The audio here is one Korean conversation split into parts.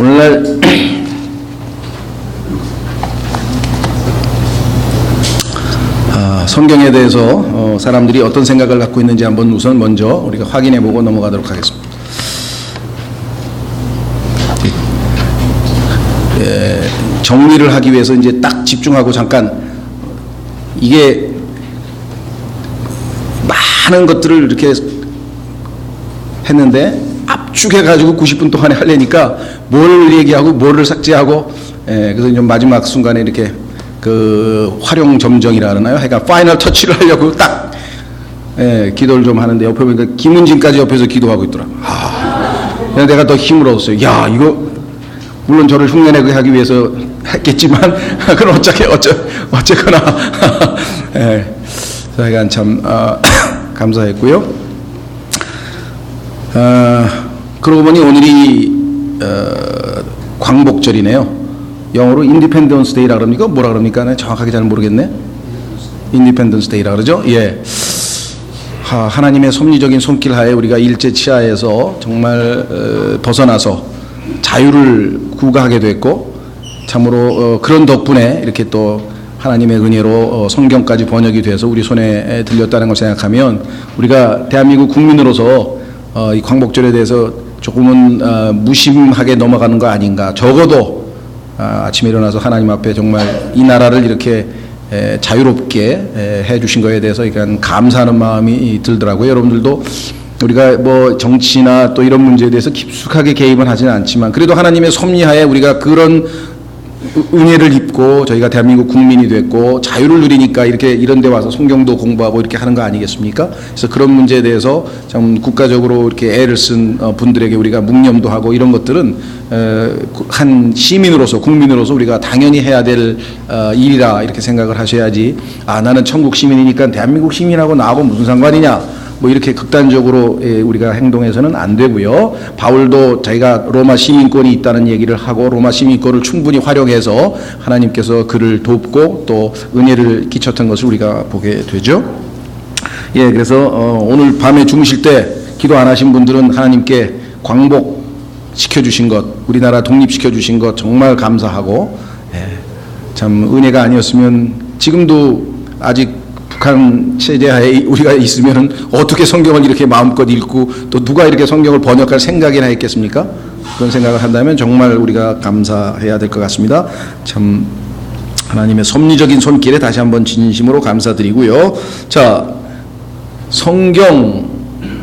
오늘날 성경에 대해서 사람들이 어떤 생각을 갖고 있는지 한번 우선 먼저 우리가 확인해보고 넘어가도록 하겠습니다. 정리를 하기 위해서 이제 딱 집중하고 잠깐 이게 많은 것들을 이렇게 했는데 압축해가지고 90분 동안에 하려니까 뭘 얘기하고 뭐를 삭제하고 그래서 좀 마지막 순간에 이렇게 그 활용점정이라 그러나요? 하여간 파이널 터치를 하려고 딱 기도를 좀 하는데 옆에 보니까 김은진까지 옆에서 기도하고 있더라고. 그래서 내가 더 힘을 얻었어요. 야, 이거 물론 저를 흉내내게 하기 위해서 했겠지만 그건 어쨌거나 하여간 참 감사했고요. 그러고 보니 오늘이 광복절이네요. 영어로 인디펜던스 데이라 그럽니까? 뭐라 그럽니까? 네, 정확하게 잘 모르겠네. 인디펜던스 데이라 그러죠? 예. 하나님의 섭리적인 손길 하에 우리가 일제 치하에서 정말 벗어나서 자유를 구가하게 됐고, 참으로 그런 덕분에 이렇게 또 하나님의 은혜로 성경까지 번역이 돼서 우리 손에 들렸다는 걸 생각하면 우리가 대한민국 국민으로서 이 광복절에 대해서 조금은 무심하게 넘어가는 거 아닌가. 적어도 아침에 일어나서 하나님 앞에 정말 이 나라를 이렇게 자유롭게 해주신 거에 대해서 약간 감사하는 마음이 들더라고요. 여러분들도 우리가 뭐 정치나 또 이런 문제에 대해서 깊숙하게 개입은 하지는 않지만 그래도 하나님의 섭리하에 우리가 그런 은혜를 입고 저희가 대한민국 국민이 됐고 자유를 누리니까 이렇게 이런 데 와서 성경도 공부하고 이렇게 하는 거 아니겠습니까? 그래서 그런 문제에 대해서 참 국가적으로 이렇게 애를 쓴 분들에게 우리가 묵념도 하고 이런 것들은 한 시민으로서 국민으로서 우리가 당연히 해야 될 일이라 이렇게 생각을 하셔야지, 나는 천국 시민이니까 대한민국 시민하고 나하고 무슨 상관이냐 뭐 이렇게 극단적으로 우리가 행동해서는 안 되고요. 바울도 자기가 로마 시민권이 있다는 얘기를 하고 로마 시민권을 충분히 활용해서 하나님께서 그를 돕고 또 은혜를 끼쳤던 것을 우리가 보게 되죠. 예, 그래서 오늘 밤에 주무실 때 기도 안 하신 분들은 하나님께 광복 시켜주신 것, 우리나라 독립시켜주신 것 정말 감사하고, 참 은혜가 아니었으면 지금도 아직 북한 체제하에 우리가 있으면은 어떻게 성경을 이렇게 마음껏 읽고 또 누가 이렇게 성경을 번역할 생각이나 했겠습니까? 그런 생각을 한다면 정말 우리가 감사해야 될 것 같습니다. 참 하나님의 섭리적인 손길에 다시 한번 진심으로 감사드리고요. 자, 성경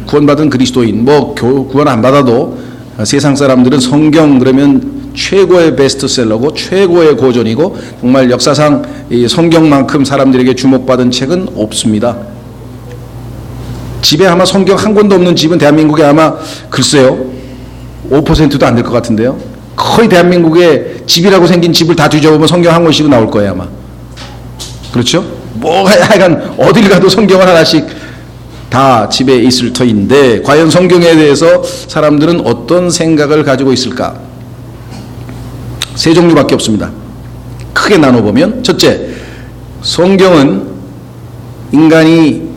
구원받은 그리스도인, 뭐 구원 안 받아도 세상 사람들은 성경 그러면 최고의 베스트셀러고 최고의 고전이고 정말 역사상 이 성경만큼 사람들에게 주목받은 책은 없습니다. 집에 아마 성경 한 권도 없는 집은 대한민국에 아마 글쎄요 5%도 안 될 것 같은데요. 거의 대한민국에 집이라고 생긴 집을 다 뒤져보면 성경 한 권씩은 나올 거예요 아마. 그렇죠? 뭐 하여간 어딜 가도 성경을 하나씩 다 집에 있을 터인데 과연 성경에 대해서 사람들은 어떤 생각을 가지고 있을까? 세 종류밖에 없습니다. 크게 나눠보면 첫째, 성경은 인간이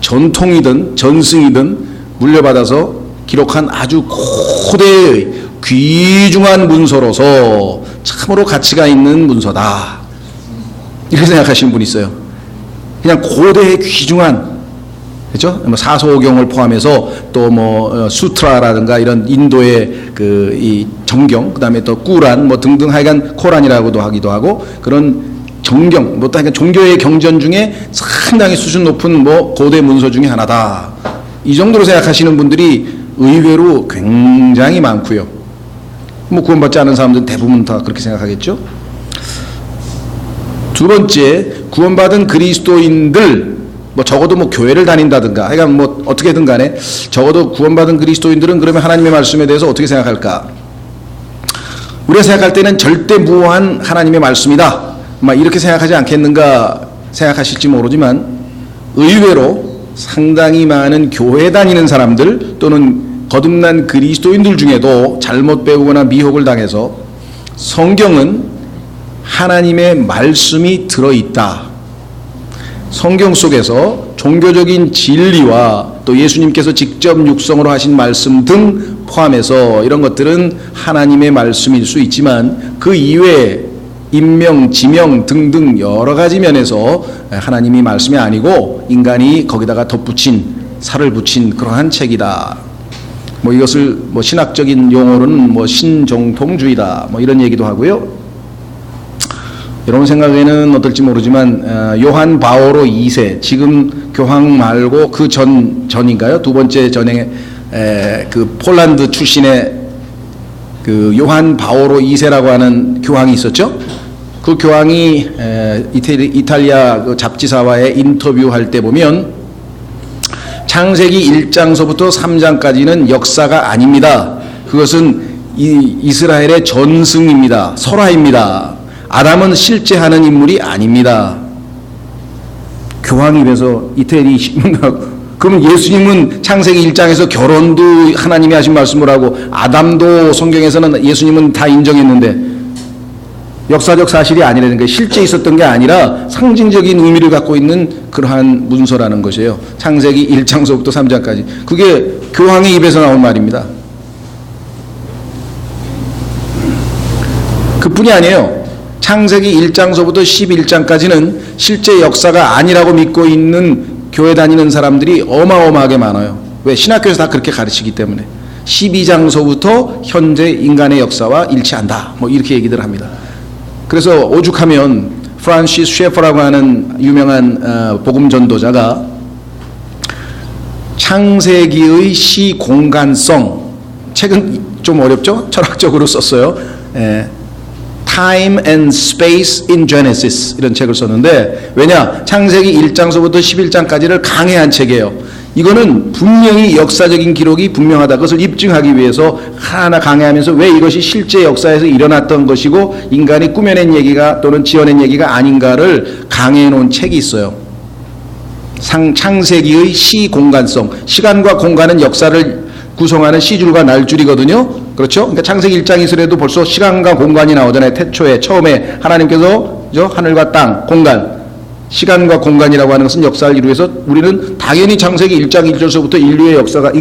전통이든 전승이든 물려받아서 기록한 아주 고대의 귀중한 문서로서 참으로 가치가 있는 문서다. 이렇게 생각하시는 분이 있어요. 그냥 고대의 귀중한, 그렇죠? 뭐 사소경을 포함해서 또 뭐 수트라라든가 이런 인도의 그 이 정경, 그다음에 또 꾸란 뭐 등등 하여간 코란이라고도 하기도 하고 그런 정경, 뭐 하여간 종교의 경전 중에 상당히 수준 높은 뭐 고대 문서 중에 하나다. 이 정도로 생각하시는 분들이 의외로 굉장히 많고요. 뭐 구원받지 않은 사람들은 대부분 다 그렇게 생각하겠죠. 두 번째, 구원받은 그리스도인들, 뭐 적어도 뭐 교회를 다닌다든가 하여간 뭐 어떻게든 간에 적어도 구원받은 그리스도인들은 그러면 하나님의 말씀에 대해서 어떻게 생각할까? 우리가 생각할 때는 절대무한 하나님의 말씀이다 막 이렇게 생각하지 않겠는가 생각하실지 모르지만 의외로 상당히 많은 교회 다니는 사람들 또는 거듭난 그리스도인들 중에도 잘못 배우거나 미혹을 당해서 성경은 하나님의 말씀이 들어있다, 성경 속에서 종교적인 진리와 또 예수님께서 직접 육성으로 하신 말씀 등 포함해서 이런 것들은 하나님의 말씀일 수 있지만 그 이외에 인명, 지명 등등 여러 가지 면에서 하나님이 말씀이 아니고 인간이 거기다가 덧붙인 살을 붙인 그러한 책이다. 뭐 이것을 뭐 신학적인 용어로는 뭐 신정통주의다. 뭐 이런 얘기도 하고요. 여러분 생각에는 어떨지 모르지만 요한 바오로 2세 지금 교황 말고 그 전인가요? 두 번째 전에 그 폴란드 출신의 그 요한 바오로 2세라고 하는 교황이 있었죠. 그 교황이 이탈리아 그 잡지사와의 인터뷰할 때 보면 창세기 1장서부터 3장까지는 역사가 아닙니다. 그것은 이스라엘의 전승입니다. 설화입니다. 아담은 실제 하는 인물이 아닙니다. 교황 입에서 이태리 신문하고 그러면 예수님은 창세기 1장에서 결혼도 하나님이 하신 말씀을 하고 아담도 성경에서는 예수님은 다 인정했는데 역사적 사실이 아니라는 거예요. 실제 있었던 게 아니라 상징적인 의미를 갖고 있는 그러한 문서라는 것이에요. 창세기 1장서부터 3장까지. 그게 교황의 입에서 나온 말입니다. 그뿐이 아니에요. 창세기 1장서부터 11장까지는 실제 역사가 아니라고 믿고 있는 교회 다니는 사람들이 어마어마하게 많아요. 왜? 신학교에서 다 그렇게 가르치기 때문에. 12장서부터 현재 인간의 역사와 일치한다. 뭐 이렇게 얘기들 합니다. 그래서 오죽하면 프란시스 셰퍼라고 하는 유명한 복음 전도자가 창세기의 시공간성 책은 좀 어렵죠? 철학적으로 썼어요. Time and Space in Genesis 이런 책을 썼는데 왜냐? 창세기 1장서부터 11장까지를 강해한 책이에요. 이거는 분명히 역사적인 기록이 분명하다. 그것을 입증하기 위해서 하나하나 강해하면서 왜 이것이 실제 역사에서 일어났던 것이고 인간이 꾸며낸 얘기가 또는 지어낸 얘기가 아닌가를 강해해 놓은 책이 있어요. 창세기의 시공간성. 시간과 공간은 역사를 구성하는 시줄과 날줄이거든요. 그렇죠? 그러니까 창세기 1장 이스라엘도 벌써 시간과 공간이 나오잖아요. 태초에 처음에 하나님께서 하늘과 땅, 공간, 시간과 공간이라고 하는 것은 역사를 이루어서 우리는 당연히 창세기 1장 1절서부터 인류의 역사가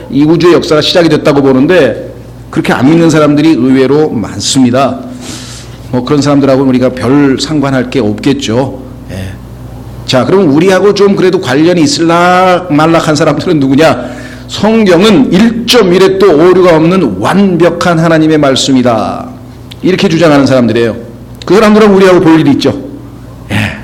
이 우주의 역사가 시작이 됐다고 보는데 그렇게 안 믿는 사람들이 의외로 많습니다. 뭐 그런 사람들하고는 우리가 별 상관할 게 없겠죠. 예. 자, 그럼 우리하고 좀 그래도 관련이 있을락 말락한 사람들은 누구냐? 성경은 1.1획도 오류가 없는 완벽한 하나님의 말씀이다. 이렇게 주장하는 사람들이에요. 그 사람들은 우리하고 볼 일이 있죠. 예.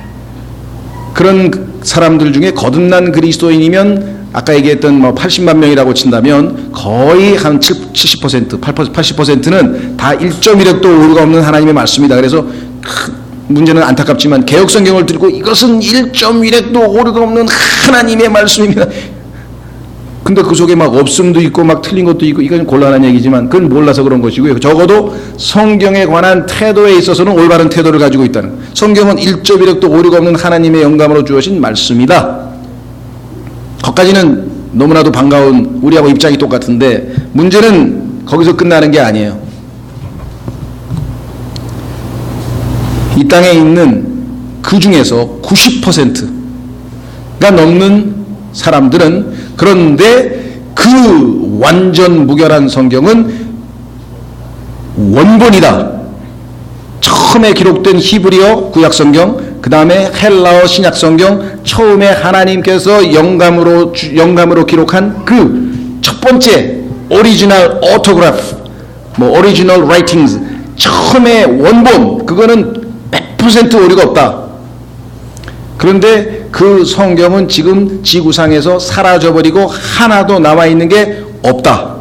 그런 사람들 중에 거듭난 그리스도인이면 아까 얘기했던 뭐 80만 명이라고 친다면 거의 한 70%, 80%는 다 1.1획도 오류가 없는 하나님의 말씀이다. 그래서 문제는 안타깝지만 개혁성경을 들고 이것은 1.1획도 오류가 없는 하나님의 말씀입니다. 근데 그 속에 막 없음도 있고 막 틀린 것도 있고 이건 곤란한 얘기지만 그건 몰라서 그런 것이고요. 적어도 성경에 관한 태도에 있어서는 올바른 태도를 가지고 있다는. 성경은 1.1획도 오류가 없는 하나님의 영감으로 주어진 말씀이다. 거기까지는 너무나도 반가운 우리하고 입장이 똑같은데 문제는 거기서 끝나는 게 아니에요. 이 땅에 있는 그 중에서 90%가 넘는 사람들은 그런데 그 완전 무결한 성경은 원본이다. 처음에 기록된 히브리어 구약성경, 그 다음에 헬라어 신약성경, 처음에 하나님께서 영감으로 기록한 그 첫 번째 오리지널 오토그래프, 뭐 오리지널 라이팅스, 처음에 원본, 그거는 100% 오류가 없다. 그런데 그 성경은 지금 지구상에서 사라져버리고 하나도 남아있는 게 없다.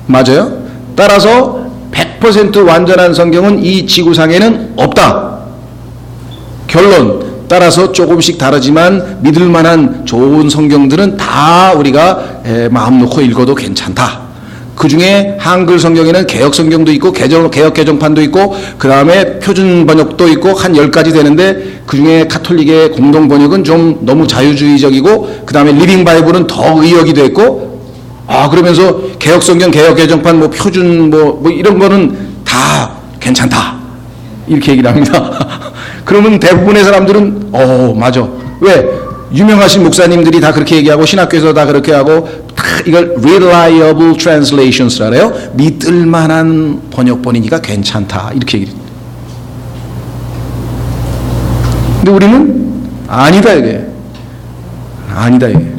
맞아요? 따라서 100% 완전한 성경은 이 지구상에는 없다. 결론, 따라서 조금씩 다르지만 믿을만한 좋은 성경들은 다 우리가 마음 놓고 읽어도 괜찮다. 그 중에 한글 성경에는 개혁 성경도 있고 개혁 개정판도 있고 그 다음에 표준 번역도 있고 한 10가지 되는데 그 중에 카톨릭의 공동 번역은 좀 너무 자유주의적이고 그 다음에 리빙 바이블은 더 의역이 됐고 그러면서 개혁 성경 개혁 개정판 뭐 표준 뭐 이런 거는 다 괜찮다 이렇게 얘기를 합니다. 그러면 대부분의 사람들은 맞아. 왜? 유명하신 목사님들이 다 그렇게 얘기하고 신학교에서 다 그렇게 하고 다 이걸 reliable translatons라 그래요. 믿을만한 번역본이니까 괜찮다 이렇게 얘기해요. 근데 우리는 아니다 이게. 아니다 이게.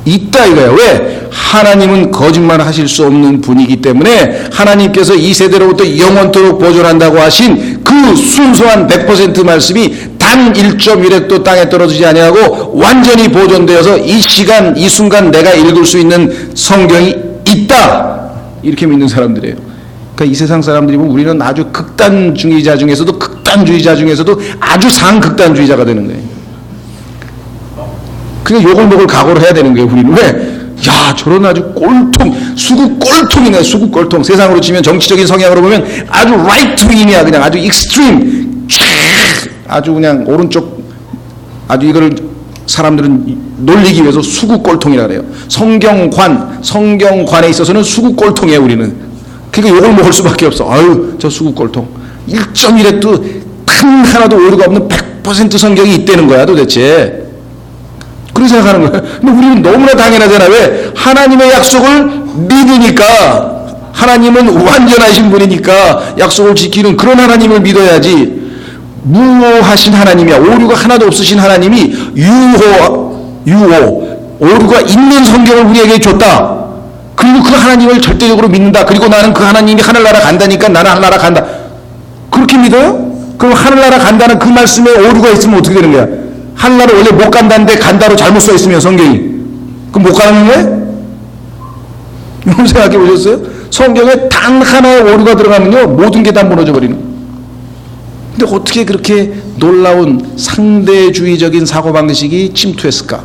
있다 이거야. 왜? 하나님은 거짓말 하실 수 없는 분이기 때문에 하나님께서 이 세대로부터 영원토록 보존한다고 하신 그 순수한 100% 말씀이 단 1.1획도 땅에 떨어지지 아니하고 완전히 보존되어서 이 시간 이 순간 내가 읽을 수 있는 성경이 있다 이렇게 믿는 사람들이에요. 그러니까 이 세상 사람들이 보면 우리는 아주 극단주의자 중에서도 아주 상극단주의자가 되는 거예요. 그러니까 욕을 먹을 각오를 해야 되는 거예요. 우리는 왜? 야 저런 아주 꼴통 수구 꼴통이네. 수구 꼴통. 세상으로 치면 정치적인 성향으로 보면 아주 라이트윙이야. 그냥 아주 익스트림 아주 그냥 오른쪽 아주 이거를 사람들은 놀리기 위해서 수구 꼴통이라 그래요. 성경관에 있어서는 수구 꼴통이에요. 우리는. 그러니까 욕을 먹을 수밖에 없어. 아유 저 수구 꼴통 1.1획도 단 하나도 오류가 없는 100% 성경이 있다는 거야 도대체. 그렇게 생각하는 거예요. 근데 우리는 너무나 당연하잖아. 왜? 하나님의 약속을 믿으니까. 하나님은 완전하신 분이니까 약속을 지키는 그런 하나님을 믿어야지. 무오하신 하나님이야. 오류가 하나도 없으신 하나님이 오류가 있는 성경을 우리에게 줬다. 그리고 그 하나님을 절대적으로 믿는다. 그리고 나는 그 하나님이 하늘나라 간다니까 나는 하늘나라 간다. 그렇게 믿어요? 그럼 하늘나라 간다는 그 말씀에 오류가 있으면 어떻게 되는 거야? 하늘나라 원래 못 간다는데 간다로 잘못 써 있으면 성경이 그럼 못 가는 거예요? 여러분 생각해 보셨어요? 성경에 단 하나의 오류가 들어가면요 모든 게 다 무너져 버리는. 근데 어떻게 그렇게 놀라운 상대주의적인 사고방식이 침투했을까?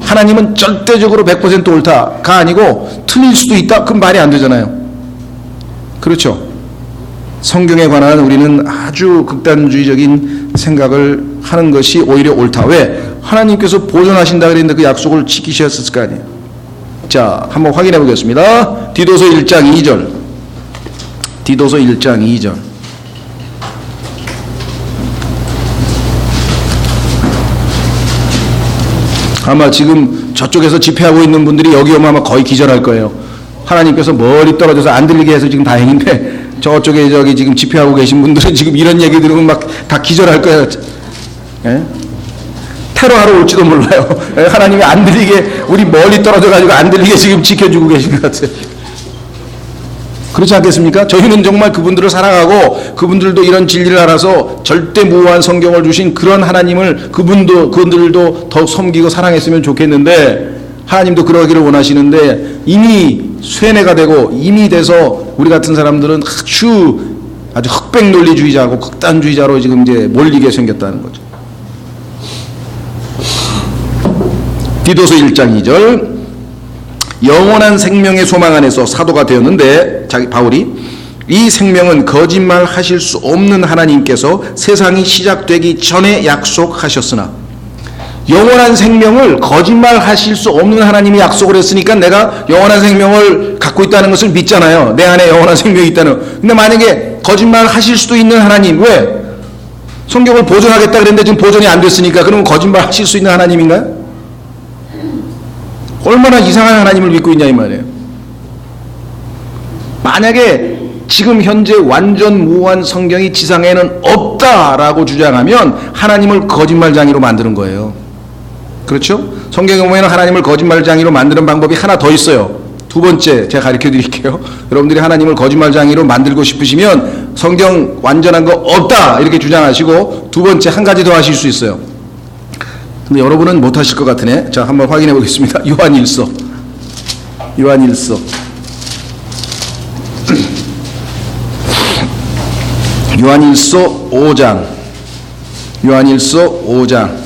하나님은 절대적으로 100% 옳다가 아니고 틀릴 수도 있다? 그럼 말이 안 되잖아요. 그렇죠? 성경에 관한 우리는 아주 극단주의적인 생각을 하는 것이 오히려 옳다. 왜? 하나님께서 보존하신다 그랬는데 그 약속을 지키셨을 거 아니에요. 자, 한번 확인해 보겠습니다. 디도서 1장 2절. 디도서 1장 2절. 아마 지금 저쪽에서 집회하고 있는 분들이 여기 오면 아마 거의 기절할 거예요. 하나님께서 멀리 떨어져서 안 들리게 해서 지금 다행인데 저쪽에 저기 지금 집회하고 계신 분들은 지금 이런 얘기 들으면 막 다 기절할 거예요. 예? 테러하러 올지도 몰라요. 예? 하나님이 안 들리게 우리 멀리 떨어져가지고 안 들리게 지금 지켜주고 계신 것 같아요. 그렇지 않겠습니까? 저희는 정말 그분들을 사랑하고 그분들도 이런 진리를 알아서 절대 무오한 성경을 주신 그런 하나님을 그분들도 더 섬기고 사랑했으면 좋겠는데 하나님도 그러기를 원하시는데 이미 쇠뇌가 되고 이미 돼서 우리 같은 사람들은 아주 흑백 논리주의자고 극단주의자로 지금 이제 몰리게 생겼다는 거죠. 디도서 1장 2절. 영원한 생명의 소망 안에서 사도가 되었는데 바울이 이 생명은 거짓말 하실 수 없는 하나님께서 세상이 시작되기 전에 약속하셨으나 영원한 생명을 거짓말 하실 수 없는 하나님이 약속을 했으니까 내가 영원한 생명을 갖고 있다는 것을 믿잖아요. 내 안에 영원한 생명이 있다는. 근데 만약에 거짓말 하실 수도 있는 하나님, 왜? 성경을 보존하겠다 그랬는데 지금 보존이 안 됐으니까 그러면 거짓말 하실 수 있는 하나님인가요? 얼마나 이상한 하나님을 믿고 있냐 이 말이에요. 만약에 지금 현재 완전 무오한 성경이 지상에는 없다라고 주장하면 하나님을 거짓말장이로 만드는 거예요. 그렇죠? 성경에 보면 하나님을 거짓말장이로 만드는 방법이 하나 더 있어요. 두 번째 제가 가르쳐 드릴게요. 여러분들이 하나님을 거짓말장이로 만들고 싶으시면 성경 완전한 거 없다 이렇게 주장하시고 두 번째 한 가지 더 하실 수 있어요. 근데 여러분은 못 하실 것 같으네. 자, 한번 확인해 보겠습니다. 요한일서 5장. 요한일서 5장.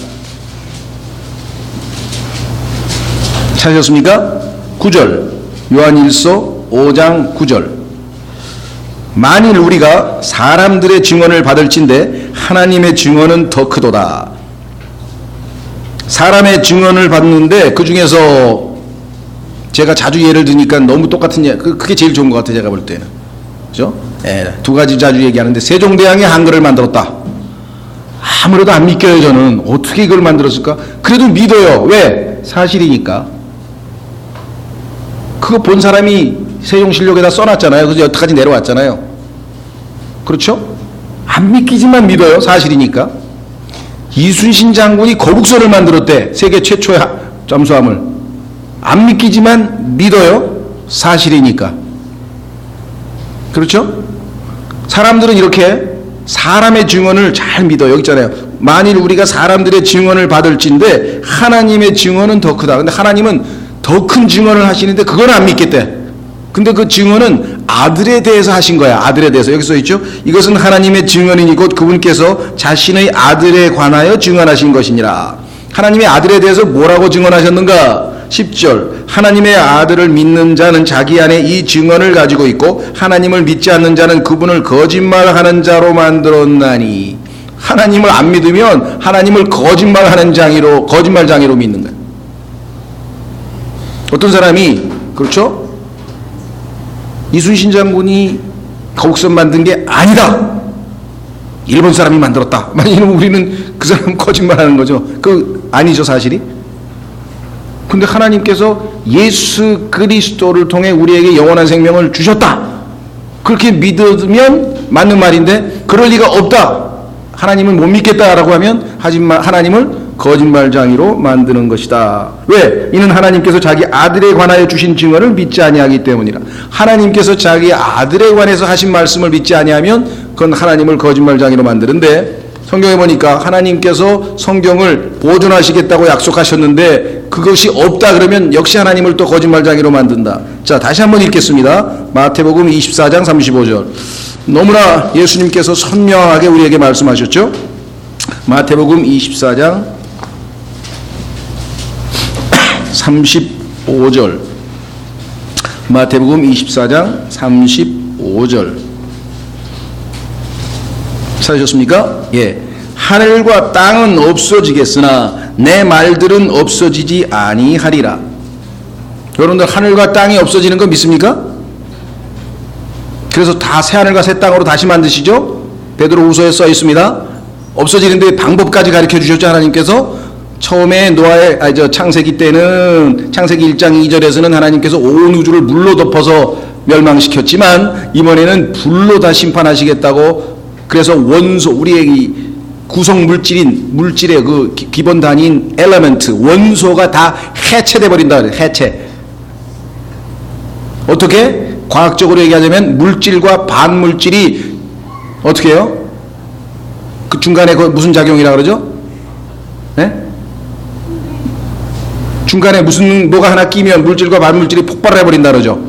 찾으셨습니까? 9절. 요한일서 5장 9절. 만일 우리가 사람들의 증언을 받을진대 하나님의 증언은 더 크도다. 사람의 증언을 받는데 그 중에서 제가 자주 예를 드니까 너무 똑같은 예, 그게 제일 좋은 것 같아요. 제가 볼 때는. 그죠? 예, 두 가지 자주 얘기하는데 세종대왕이 한글을 만들었다. 아무래도 안 믿겨요. 저는 어떻게 이걸 만들었을까? 그래도 믿어요. 왜? 사실이니까. 그거 본 사람이 세종실록에다 써놨잖아요. 그래서 여태까지 내려왔잖아요. 그렇죠? 안 믿기지만 믿어요. 사실이니까. 이순신 장군이 거북선을 만들었대. 세계 최초의 잠수함을. 안 믿기지만 믿어요. 사실이니까. 그렇죠? 사람들은 이렇게 사람의 증언을 잘 믿어요. 여기 있잖아요. 만일 우리가 사람들의 증언을 받을진데 하나님의 증언은 더 크다. 근데 하나님은 더 큰 증언을 하시는데 그건 안 믿겠대. 근데 그 증언은 아들에 대해서 하신 거야. 아들에 대해서. 여기 써 있죠. 이것은 하나님의 증언이니 곧 그분께서 자신의 아들에 관하여 증언하신 것이니라. 하나님의 아들에 대해서 뭐라고 증언하셨는가? 10절. 하나님의 아들을 믿는 자는 자기 안에 이 증언을 가지고 있고 하나님을 믿지 않는 자는 그분을 거짓말하는 자로 만들었나니. 하나님을 안 믿으면 하나님을 거짓말장애로 믿는 거야. 어떤 사람이, 그렇죠? 이순신 장군이 거북선 만든 게 아니다. 일본 사람이 만들었다. 이러면 우리는 그 사람 거짓말하는 거죠. 그 아니죠, 사실이. 근데 하나님께서 예수 그리스도를 통해 우리에게 영원한 생명을 주셨다. 그렇게 믿으면 맞는 말인데 그럴 리가 없다. 하나님을 못 믿겠다라고 하면 하지만 하나님을 거짓말장이로 만드는 것이다. 왜? 이는 하나님께서 자기 아들에 관하여 주신 증언을 믿지 아니하기 때문이라. 하나님께서 자기 아들에 관해서 하신 말씀을 믿지 아니하면 그건 하나님을 거짓말장이로 만드는데, 성경에 보니까 하나님께서 성경을 보존하시겠다고 약속하셨는데 그것이 없다 그러면 역시 하나님을 또 거짓말장이로 만든다. 자, 다시 한번 읽겠습니다. 마태복음 24장 35절. 너무나 예수님께서 선명하게 우리에게 말씀하셨죠. 마태복음 24장 35절. 마태복음 24장 35절. 찾으셨습니까? 예. 하늘과 땅은 없어지겠으나 내 말들은 없어지지 아니하리라. 여러분들 하늘과 땅이 없어지는 거 믿습니까? 그래서 다 새 하늘과 새 땅으로 다시 만드시죠? 베드로후서에 써 있습니다. 없어지는데 방법까지 가르쳐 주셨죠. 하나님께서 처음에 창세기 때는 창세기 1장 2절에서는 하나님께서 온 우주를 물로 덮어서 멸망시켰지만 이번에는 불로 다 심판하시겠다고. 그래서 원소, 우리의 구성 물질의 그 기본 단위인 엘리먼트, 원소가 다 해체돼 버린다 그래요. 해체. 어떻게? 과학적으로 얘기하자면 물질과 반물질이 어떻게 해요? 그 중간에 그 무슨 작용이라 그러죠? 네? 중간에 뭐가 하나 끼면 물질과 반물질이 폭발을 해버린다 그러죠.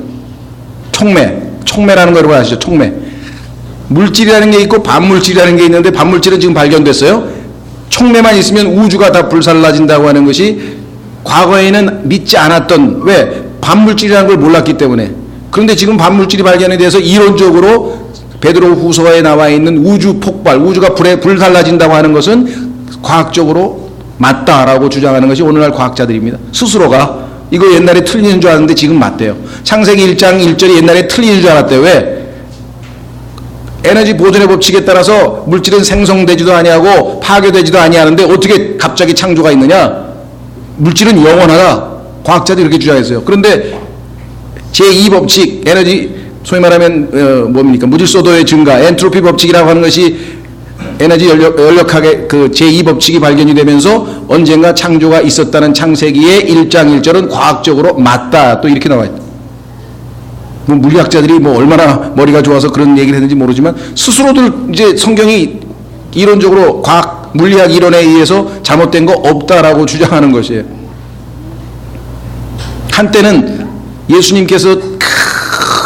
촉매라는 걸 아시죠? 촉매. 물질이라는 게 있고 반물질이라는 게 있는데 반물질은 지금 발견됐어요. 촉매만 있으면 우주가 다 불살라진다고 하는 것이 과거에는 믿지 않았던, 왜? 반물질이라는 걸 몰랐기 때문에. 그런데 지금 반물질이 발견에 대해서 이론적으로 베드로후서에 나와 있는 우주 폭발, 우주가 불살라진다고 하는 것은 과학적으로 맞다라고 주장하는 것이 오늘날 과학자들입니다. 스스로가 이거 옛날에 틀리는 줄 알았는데 지금 맞대요. 창세기 1장 1절이 옛날에 틀리는 줄 알았대요. 왜? 에너지 보존의 법칙에 따라서 물질은 생성되지도 아니하고 파괴되지도 아니하는데 어떻게 갑자기 창조가 있느냐? 물질은 영원하다. 과학자들이 이렇게 주장했어요. 그런데 제2법칙, 에너지, 소위 말하면 뭡니까? 무질소도의 증가, 엔트로피 법칙이라고 하는 것이 에너지 연력학의 그 제2법칙이 발견이 되면서 언젠가 창조가 있었다는 창세기의 1장 1절은 과학적으로 맞다. 또 이렇게 나와 있다. 뭐 물리학자들이 뭐 얼마나 머리가 좋아서 그런 얘기를 했는지 모르지만 스스로들 이제 성경이 이론적으로 과학 물리학 이론에 의해서 잘못된 거 없다라고 주장하는 것이에요. 한때는 예수님께서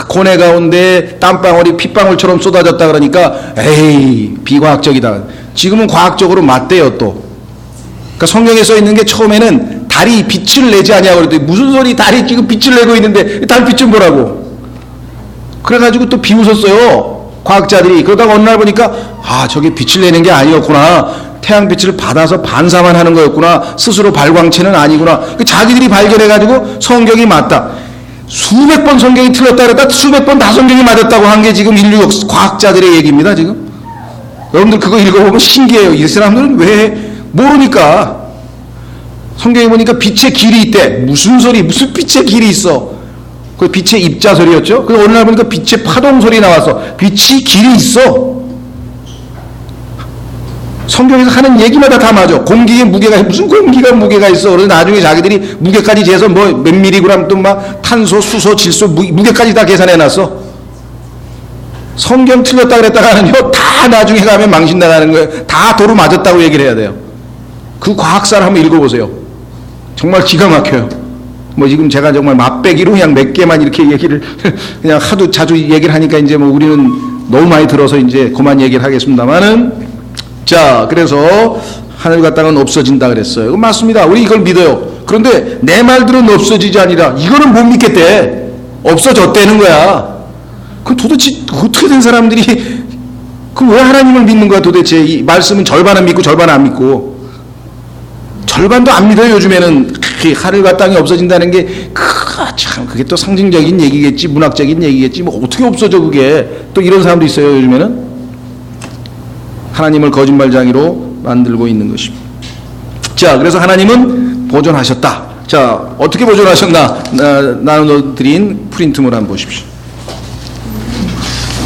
고뇌 가운데 땀방울이 핏방울처럼 쏟아졌다 그러니까 에이 비과학적이다. 지금은 과학적으로 맞대요. 또 그러니까 성경에 써 있는 게 처음에는 달이 빛을 내지 아니하고 그랬더니 무슨 소리, 달이 지금 빛을 내고 있는데 달빛 좀 보라고. 그래가지고 또 비웃었어요. 과학자들이. 그러다가 어느 날 보니까 저게 빛을 내는 게 아니었구나. 태양빛을 받아서 반사만 하는 거였구나. 스스로 발광체는 아니구나. 자기들이 발견해가지고 성경이 맞다. 수백 번 성경이 틀렸다 그랬다 수백 번 다 성경이 맞았다고 한 게 지금 인류 과학자들의 얘기입니다. 지금 여러분들 그거 읽어보면 신기해요. 이 사람들은 왜 모르니까. 성경에 보니까 빛의 길이 있대. 무슨 소리, 무슨 빛의 길이 있어. 그 빛의 입자 소리였죠. 그래서 어느 날 보니까 빛의 파동 소리 나와서 빛이 길이 있어. 성경에서 하는 얘기마다 다 맞아. 공기에 무게가, 무슨 공기가 무게가 있어. 그래서 나중에 자기들이 무게까지 재서 뭐 몇 밀리그램 또 막 탄소, 수소, 질소 무게까지 다 계산해 놨어. 성경 틀렸다 그랬다가는요, 다 나중에 가면 망신당하는 거예요. 다 도로 맞았다고 얘기를 해야 돼요. 그 과학사를 한번 읽어보세요. 정말 기가 막혀요. 뭐 지금 제가 정말 맛배기로 그냥 몇 개만 이렇게 얘기를 그냥 하도 자주 얘기를 하니까 이제 뭐 우리는 너무 많이 들어서 이제 그만 얘기를 하겠습니다만은, 자, 그래서 하늘과 땅은 없어진다 그랬어요. 맞습니다. 우리 이걸 믿어요. 그런데 내 말들은 없어지지 아니라 이거는 못 믿겠대. 없어졌다는 거야. 그럼 도대체 어떻게 된 사람들이 그럼 왜 하나님을 믿는 거야 도대체? 이 말씀은 절반은 믿고 절반은 안 믿고. 절반도 안 믿어요 요즘에는. 하늘과 땅이 없어진다는 게 참 그게 또 상징적인 얘기겠지, 문학적인 얘기겠지. 뭐 어떻게 없어져 그게. 또 이런 사람도 있어요 요즘에는. 하나님을 거짓말장이로 만들고 있는 것입니다. 자, 그래서 하나님은 보존하셨다. 자, 어떻게 보존하셨나 나눠드린 프린트물 한번 보십시오.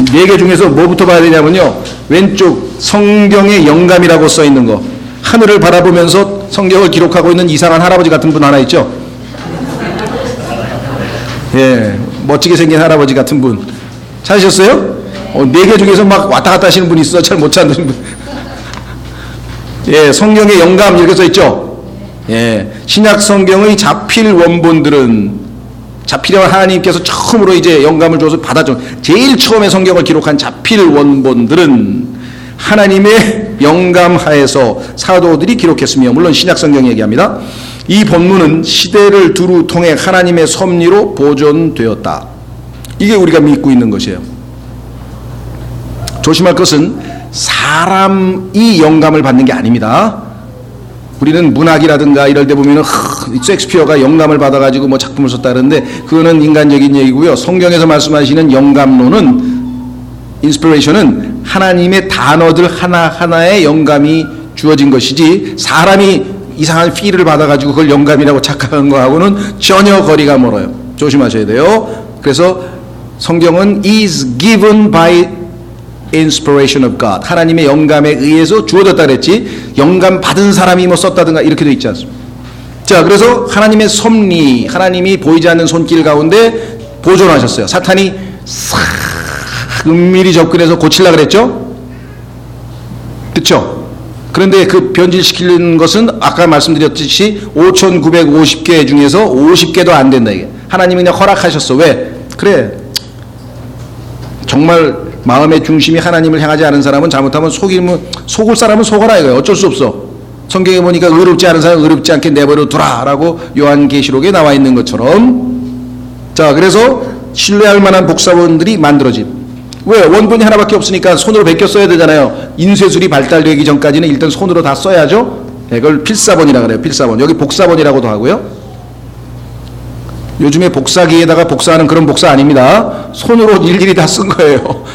4개 중에서 뭐부터 봐야 되냐면요, 왼쪽 성경의 영감이라고 써 있는 거. 하늘을 바라보면서 성경을 기록하고 있는 이상한 할아버지 같은 분 하나 있죠. 예, 멋지게 생긴 할아버지 같은 분 찾으셨어요? 4개 중에서 막 왔다 갔다 하시는 분이 있어. 잘 못 찾는 분. 예, 성경의 영감 이렇게 써 있죠. 예, 신약 성경의 자필 원본들은, 자필이란 하나님께서 처음으로 이제 영감을 줘서 받아줘. 제일 처음에 성경을 기록한 자필 원본들은 하나님의 영감하에서 사도들이 기록했으며, 물론 신약 성경 얘기합니다. 이 본문은 시대를 두루 통해 하나님의 섭리로 보존되었다. 이게 우리가 믿고 있는 것이에요. 조심할 것은 사람이 영감을 받는 게 아닙니다. 우리는 문학이라든가 이럴 때 보면은 셰익스피어가 영감을 받아가지고 뭐 작품을 썼다 그러는데 그거는 인간적인 얘기고요. 성경에서 말씀하시는 영감론은, 인스피레이션은 하나님의 단어들 하나하나에 영감이 주어진 것이지, 사람이 이상한 필을 받아가지고 그걸 영감이라고 착각한 거하고는 전혀 거리가 멀어요. 조심하셔야 돼요. 그래서 성경은 is given by inspiration of God. 하나님의 영감에 의해서 주어졌다 그랬지, 영감 받은 사람이 뭐 썼다든가 이렇게 돼 있지 않습니다. 자, 그래서 하나님의 섭리, 하나님이 보이지 않는 손길 가운데 보존하셨어요. 사탄이 싹 은밀히 접근해서 고치려고 그랬죠? 그렇죠? 그런데 그 변질시키는 것은 아까 말씀드렸듯이 5,950개 중에서 50개도 안 된다 이게. 하나님이 그냥 허락하셨어. 왜? 그래, 정말 마음의 중심이 하나님을 향하지 않은 사람은 잘못하면 속을 사람은 속아라 이거예요. 어쩔 수 없어. 성경에 보니까 의롭지 않은 사람은 의롭지 않게 내버려 두라 라고 요한계시록에 나와 있는 것처럼. 자, 그래서 신뢰할 만한 복사본들이 만들어진. 왜? 원본이 하나밖에 없으니까 손으로 베껴 써야 되잖아요. 인쇄술이 발달되기 전까지는 일단 손으로 다 써야죠. 이걸 필사본이라 그래요. 필사본. 여기 복사본이라고도 하고요. 요즘에 복사기에다가 복사하는 그런 복사 아닙니다. 손으로 일일이 다 쓴 거예요.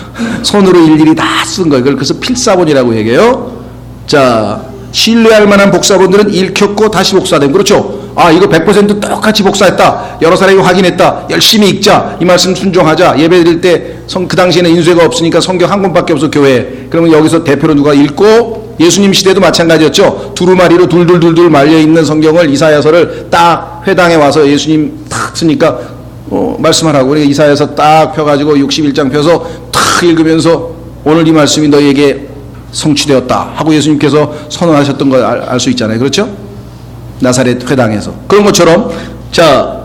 손으로 일일이 다 쓴 거예요. 그래서 필사본이라고 얘기해요. 자, 신뢰할 만한 복사본들은 읽혔고 다시 복사됨. 그렇죠? 아, 이거 100% 똑같이 복사했다. 여러 사람이 확인했다. 열심히 읽자. 이 말씀 순종하자. 예배 드릴 때 그 당시에는 인쇄가 없으니까 성경 한 권밖에 없어 교회에. 그러면 여기서 대표로 누가 읽고, 예수님 시대도 마찬가지였죠. 두루마리로 둘둘둘둘 말려있는 성경을, 이사야서를 딱 회당에 와서 예수님 딱 쓰니까 말씀하라고. 그러니까 이사야서 딱 펴가지고 61장 펴서 탁 읽으면서 오늘 이 말씀이 너희에게 성취되었다 하고 예수님께서 선언하셨던 걸 알 수 있잖아요. 그렇죠? 나사렛 회당에서. 그런 것처럼, 자,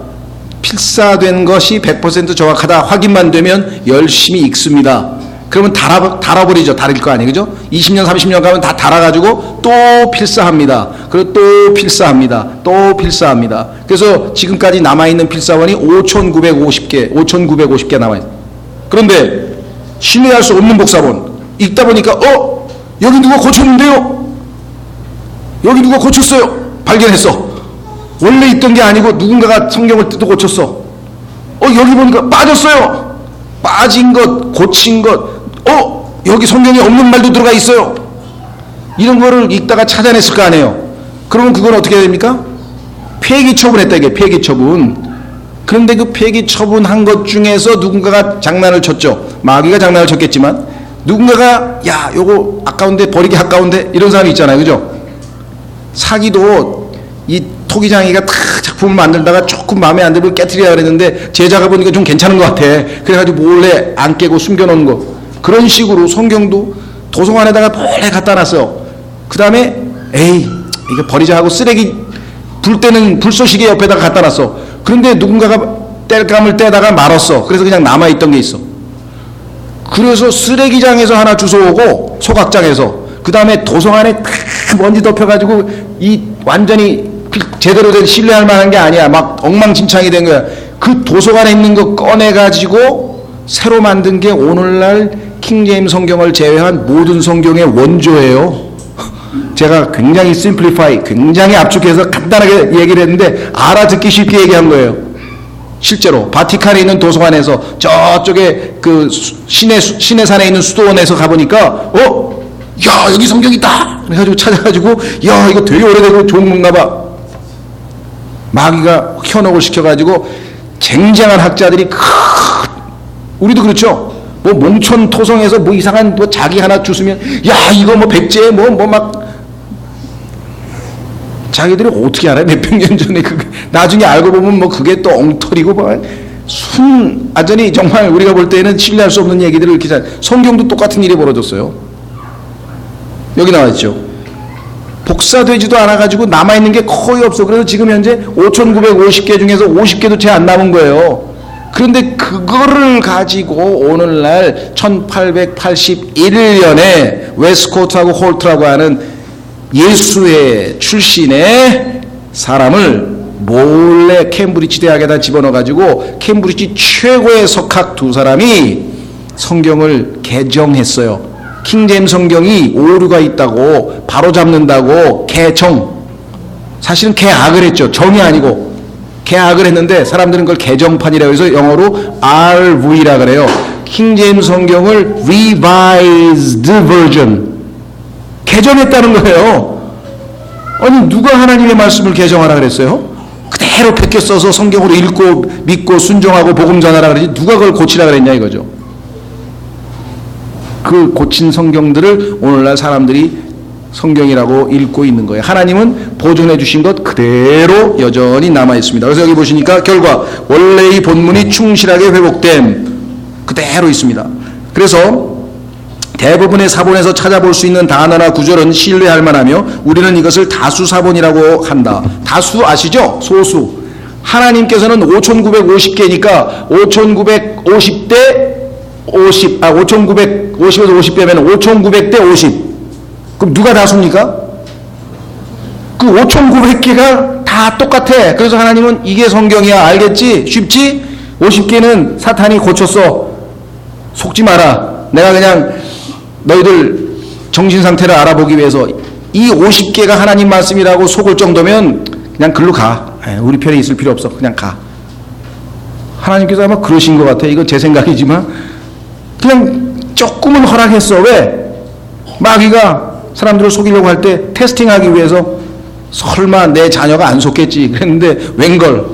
필사된 것이 100% 정확하다 확인만 되면 열심히 읽습니다. 그러면 달아버리죠. 달을 거 아니에요. 그죠? 20년, 30년 가면 다 달아가지고 또 필사합니다. 그리고 또 필사합니다. 또 필사합니다. 그래서 지금까지 남아있는 필사원이 5,950개 남아있어요. 그런데 신뢰할 수 없는 복사본. 읽다 보니까, 여기 누가 고쳤는데요? 여기 누가 고쳤어요? 발견했어. 원래 있던 게 아니고 누군가가 성경을 뜯어 고쳤어. 여기 보니까 빠졌어요. 빠진 것, 고친 것, 여기 성경에 없는 말도 들어가 있어요. 이런 거를 읽다가 찾아냈을 거 아니에요. 그러면 그건 어떻게 해야 됩니까? 폐기 처분했다, 이게 폐기 처분. 그런데 그 폐기 처분한 것 중에서 누군가가 장난을 쳤죠. 마귀가 장난을 쳤겠지만 누군가가 야 요거 아까운데 버리기 아까운데 이런 사람이 있잖아요, 그죠? 사기도 이 토기장이가 탁 작품을 만들다가 조금 마음에 안 들고 깨트리라 그랬는데 제자가 보니까 좀 괜찮은 것 같아. 그래가지고 몰래 안 깨고 숨겨놓은 거. 그런 식으로 성경도 도서관에다가 몰래 갖다 놨어요. 그 다음에 에이 이거 버리자 하고 쓰레기 불 때는 불쏘시개 옆에다가 갖다 놨어. 그런데 누군가가 뗄감을 떼다가 말았어. 그래서 그냥 남아있던 게 있어. 그래서 쓰레기장에서 하나 주워오고 소각장에서 그 다음에 도서관에 먼지 덮여가지고 이 완전히 제대로 된 신뢰할 만한 게 아니야. 막 엉망진창이 된 거야. 그 도서관에 있는 거 꺼내가지고 새로 만든 게 오늘날 킹제임스 성경을 제외한 모든 성경의 원조예요. 제가 굉장히 심플리파이, 굉장히 압축해서 간단하게 얘기를 했는데 알아듣기 쉽게 얘기한 거예요. 실제로 바티칸에 있는 도서관에서 저쪽에 그 시내산에 있는 수도원에서 가보니까 야 여기 성경 있다 그래가지고 찾아가지고 야 이거 되게 오래되고 좋은 건가 봐. 마귀가 현혹을 시켜가지고 쟁쟁한 학자들이 우리도 그렇죠. 뭐 몽촌 토성에서 뭐 이상한 뭐 자기 하나 주스면 야 이거 뭐 백제 뭐 막 자기들이 어떻게 알아요? 몇백 년 전에 그게 나중에 알고 보면 뭐 그게 또 엉터리고 뭐 완전히 정말 우리가 볼 때는 신뢰할 수 없는 얘기들을 이렇게 성경도 똑같은 일이 벌어졌어요. 여기 나와 있죠. 복사되지도 않아가지고 남아있는 게 거의 없어. 그래서 지금 현재 5,950개 중에서 50개도 채 안 남은 거예요. 그런데 그거를 가지고 오늘날 1881년에 웨스코트하고 홀트라고 하는 예수의 출신의 사람을 몰래 캠브리지 대학에다 집어넣어가지고 캠브리지 최고의 석학 두 사람이 성경을 개정했어요. 킹제임스 성경이 오류가 있다고 바로잡는다고 개정, 사실은 개악을 했죠. 정이 아니고 개악을 했는데 사람들은 그걸 개정판이라고 해서 영어로 RV라 그래요. 킹제임스 성경을 Revised Version 개정했다는 거예요. 아니 누가 하나님의 말씀을 개정하라 그랬어요? 그대로 베껴 써서 성경으로 읽고 믿고 순종하고 복음 전하라 그러지 누가 그걸 고치라 그랬냐 이거죠. 그 고친 성경들을 오늘날 사람들이 성경이라고 읽고 있는 거예요. 하나님은 보존해 주신 것 그대로 여전히 남아 있습니다. 그래서 여기 보시니까 결과 원래의 본문이 충실하게 회복됨 그대로 있습니다. 그래서 대부분의 사본에서 찾아볼 수 있는 단어나 구절은 신뢰할 만하며 우리는 이것을 다수사본이라고 한다. 다수 아시죠? 소수. 하나님께서는 5,950개니까 5,950대 50, 5,950에서 50빼면 5,900대 50. 그럼 누가 다수입니까? 그 5,900개가 다 똑같아. 그래서 하나님은 이게 성경이야. 알겠지? 쉽지? 50개는 사탄이 고쳤어. 속지 마라. 내가 그냥 너희들 정신상태를 알아보기 위해서 이 50개가 하나님 말씀이라고 속을 정도면 그냥 글로 가. 우리 편에 있을 필요 없어. 그냥 가. 하나님께서 아마 그러신 것 같아. 이건 제 생각이지만 그냥 조금은 허락했어. 왜? 마귀가 사람들을 속이려고 할 때 테스팅하기 위해서 설마 내 자녀가 안 속겠지 그랬는데 웬걸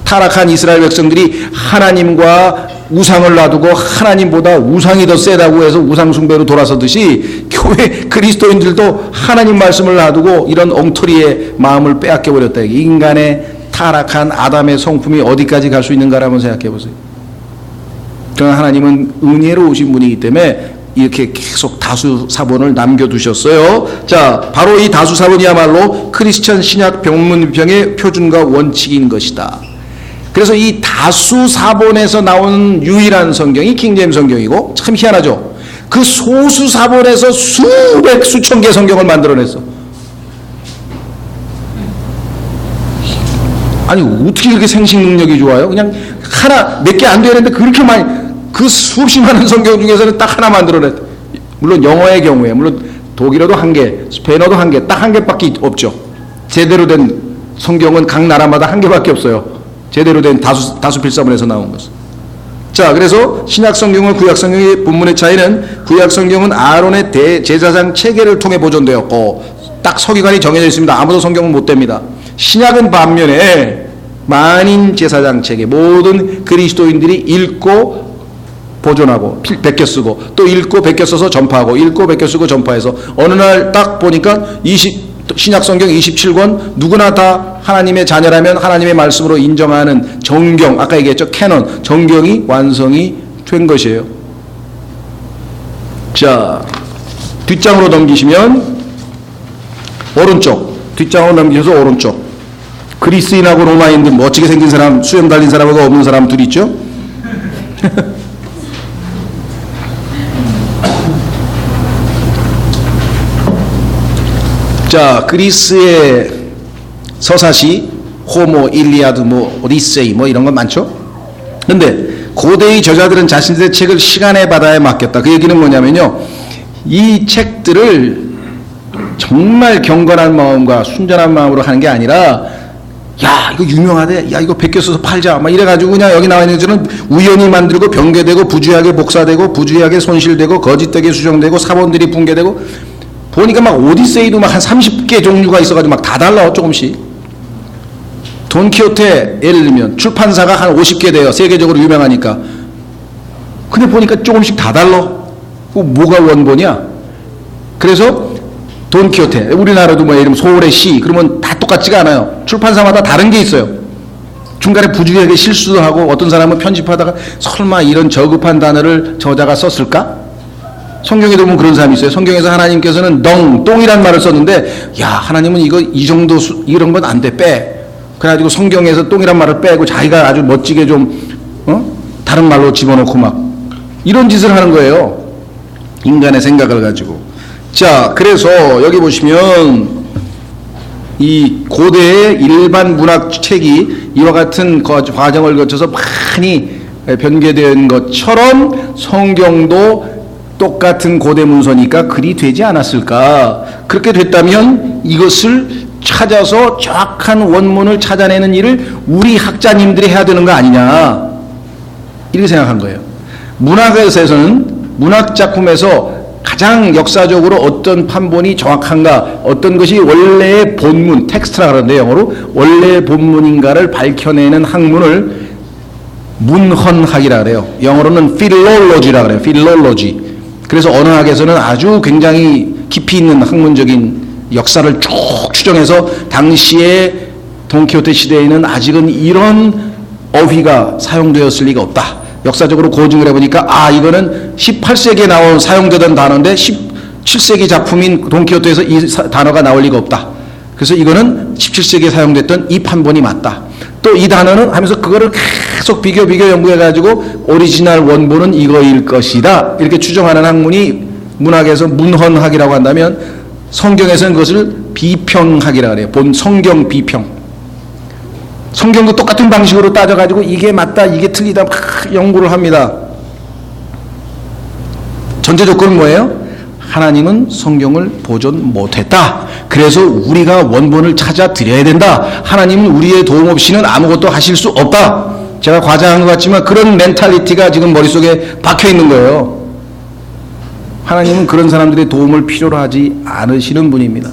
타락한 이스라엘 백성들이 하나님과 우상을 놔두고 하나님보다 우상이 더 세다고 해서 우상 숭배로 돌아서듯이 교회 그리스도인들도 하나님 말씀을 놔두고 이런 엉터리의 마음을 빼앗겨 버렸다. 인간의 타락한 아담의 성품이 어디까지 갈 수 있는가라고 생각해 보세요. 그러나 하나님은 은혜로우신 분이기 때문에 이렇게 계속 다수사본을 남겨두셨어요. 자, 바로 이 다수사본이야말로 크리스천 신약 병문병의 표준과 원칙인 것이다. 그래서 이 다수사본에서 나오는 유일한 성경이 킹제임스 성경이고 참 희한하죠. 그 소수사본에서 수백 수천 개 성경을 만들어냈어. 아니 어떻게 이렇게 생식 능력이 좋아요? 그냥 하나 몇 개 안 되는데 그렇게 많이 그 수없이 많은 성경 중에서는 딱 하나 만들어냈다. 물론 영어의 경우에 물론 독일어도 한 개, 스페인어도 한 개, 딱 한 개밖에 없죠. 제대로 된 성경은 각 나라마다 한 개밖에 없어요. 제대로 된 다수필사본에서 나온 것은. 자, 그래서 신약 성경과 구약 성경의 본문의 차이는 구약 성경은 아론의 대제사장 체계를 통해 보존되었고 딱 서기관이 정해져 있습니다. 아무도 성경은 못 됩니다. 신약은 반면에 만인 제사장 체계, 모든 그리스도인들이 읽고 보존하고 베껴 쓰고 또 읽고 베껴 써서 전파하고 읽고 베껴 쓰고 전파해서 어느 날 딱 보니까 신약 성경 27권 누구나 다 하나님의 자녀라면 하나님의 말씀으로 인정하는 정경, 아까 얘기했죠, 캐논, 정경이 완성이 된 것이에요. 자, 뒷장으로 넘기시면 오른쪽, 뒷장으로 넘기셔서 오른쪽, 그리스인하고 로마인들 멋지게 생긴 사람, 수염 달린 사람하고 없는 사람 둘 있죠. 자, 그리스의 서사시 호모, 일리아드, 오디세이 이런 건 많죠. 근데 고대의 저자들은 자신들의 책을 시간의 바다에 맡겼다. 그 얘기는 뭐냐면요, 이 책들을 정말 경건한 마음과 순전한 마음으로 하는 게 아니라, 야 이거 유명하대, 야 이거 베껴 써서 팔자 이래가지고 그냥 여기 나와 있는 것들은 우연히 만들고 변개되고 부주의하게 복사되고 부주의하게 손실되고 거짓되게 수정되고 사본들이 붕괴되고, 보니까 막 오디세이도 막 한 30개 종류가 있어가지고 막 다 달라 조금씩. 돈키호테 예를 들면 출판사가 한 50개 돼요. 세계적으로 유명하니까. 근데 보니까 조금씩 다 달라. 뭐가 원본이야? 그래서 돈키호테, 우리나라도 예를 들면 소울의 시, 그러면 다 똑같지가 않아요. 출판사마다 다른 게 있어요. 중간에 부주의하게 실수도 하고, 어떤 사람은 편집하다가 설마 이런 저급한 단어를 저자가 썼을까? 성경에도 보면 그런 사람이 있어요. 성경에서 하나님께서는 똥이란 말을 썼는데, 야 하나님은 이거 이 정도 이런 건 안 돼, 빼. 그래가지고 성경에서 똥이란 말을 빼고 자기가 아주 멋지게 좀 다른 말로 집어넣고 막 이런 짓을 하는 거예요. 인간의 생각을 가지고. 자, 그래서 여기 보시면 이 고대의 일반 문학 책이 이와 같은 과정을 거쳐서 많이 변개된 것처럼 성경도 똑같은 고대 문서니까 글이 되지 않았을까. 그렇게 됐다면 이것을 찾아서 정확한 원문을 찾아내는 일을 우리 학자님들이 해야 되는 거 아니냐, 이렇게 생각한 거예요. 문학에서는 문학작품에서 가장 역사적으로 어떤 판본이 정확한가, 어떤 것이 원래의 본문, 텍스트라 그러는데 영어로 원래의 본문인가를 밝혀내는 학문을 문헌학이라 그래요. 영어로는 philology라 그래요. philology. 그래서 언어학에서는 아주 굉장히 깊이 있는 학문적인 역사를 쭉 추정해서 당시에 돈키호테 시대에는 아직은 이런 어휘가 사용되었을 리가 없다. 역사적으로 고증을 해보니까 이거는 18세기에 사용되던 단어인데 17세기 작품인 돈키호테에서 이 단어가 나올 리가 없다. 그래서 이거는 17세기에 사용됐던 이 판본이 맞다. 또 이 단어는 하면서 그거를 계속 비교 연구해가지고 오리지널 원본은 이거일 것이다. 이렇게 추정하는 학문이 문학에서 문헌학이라고 한다면, 성경에서는 그것을 비평학이라고 해요. 본 성경 비평. 성경도 똑같은 방식으로 따져가지고 이게 맞다, 이게 틀리다 막 연구를 합니다. 전제 조건은 뭐예요? 하나님은 성경을 보존 못했다. 그래서 우리가 원본을 찾아 드려야 된다. 하나님은 우리의 도움 없이는 아무것도 하실 수 없다. 제가 과장한 것 같지만 그런 멘탈리티가 지금 머릿속에 박혀 있는 거예요. 하나님은 그런 사람들의 도움을 필요로 하지 않으시는 분입니다.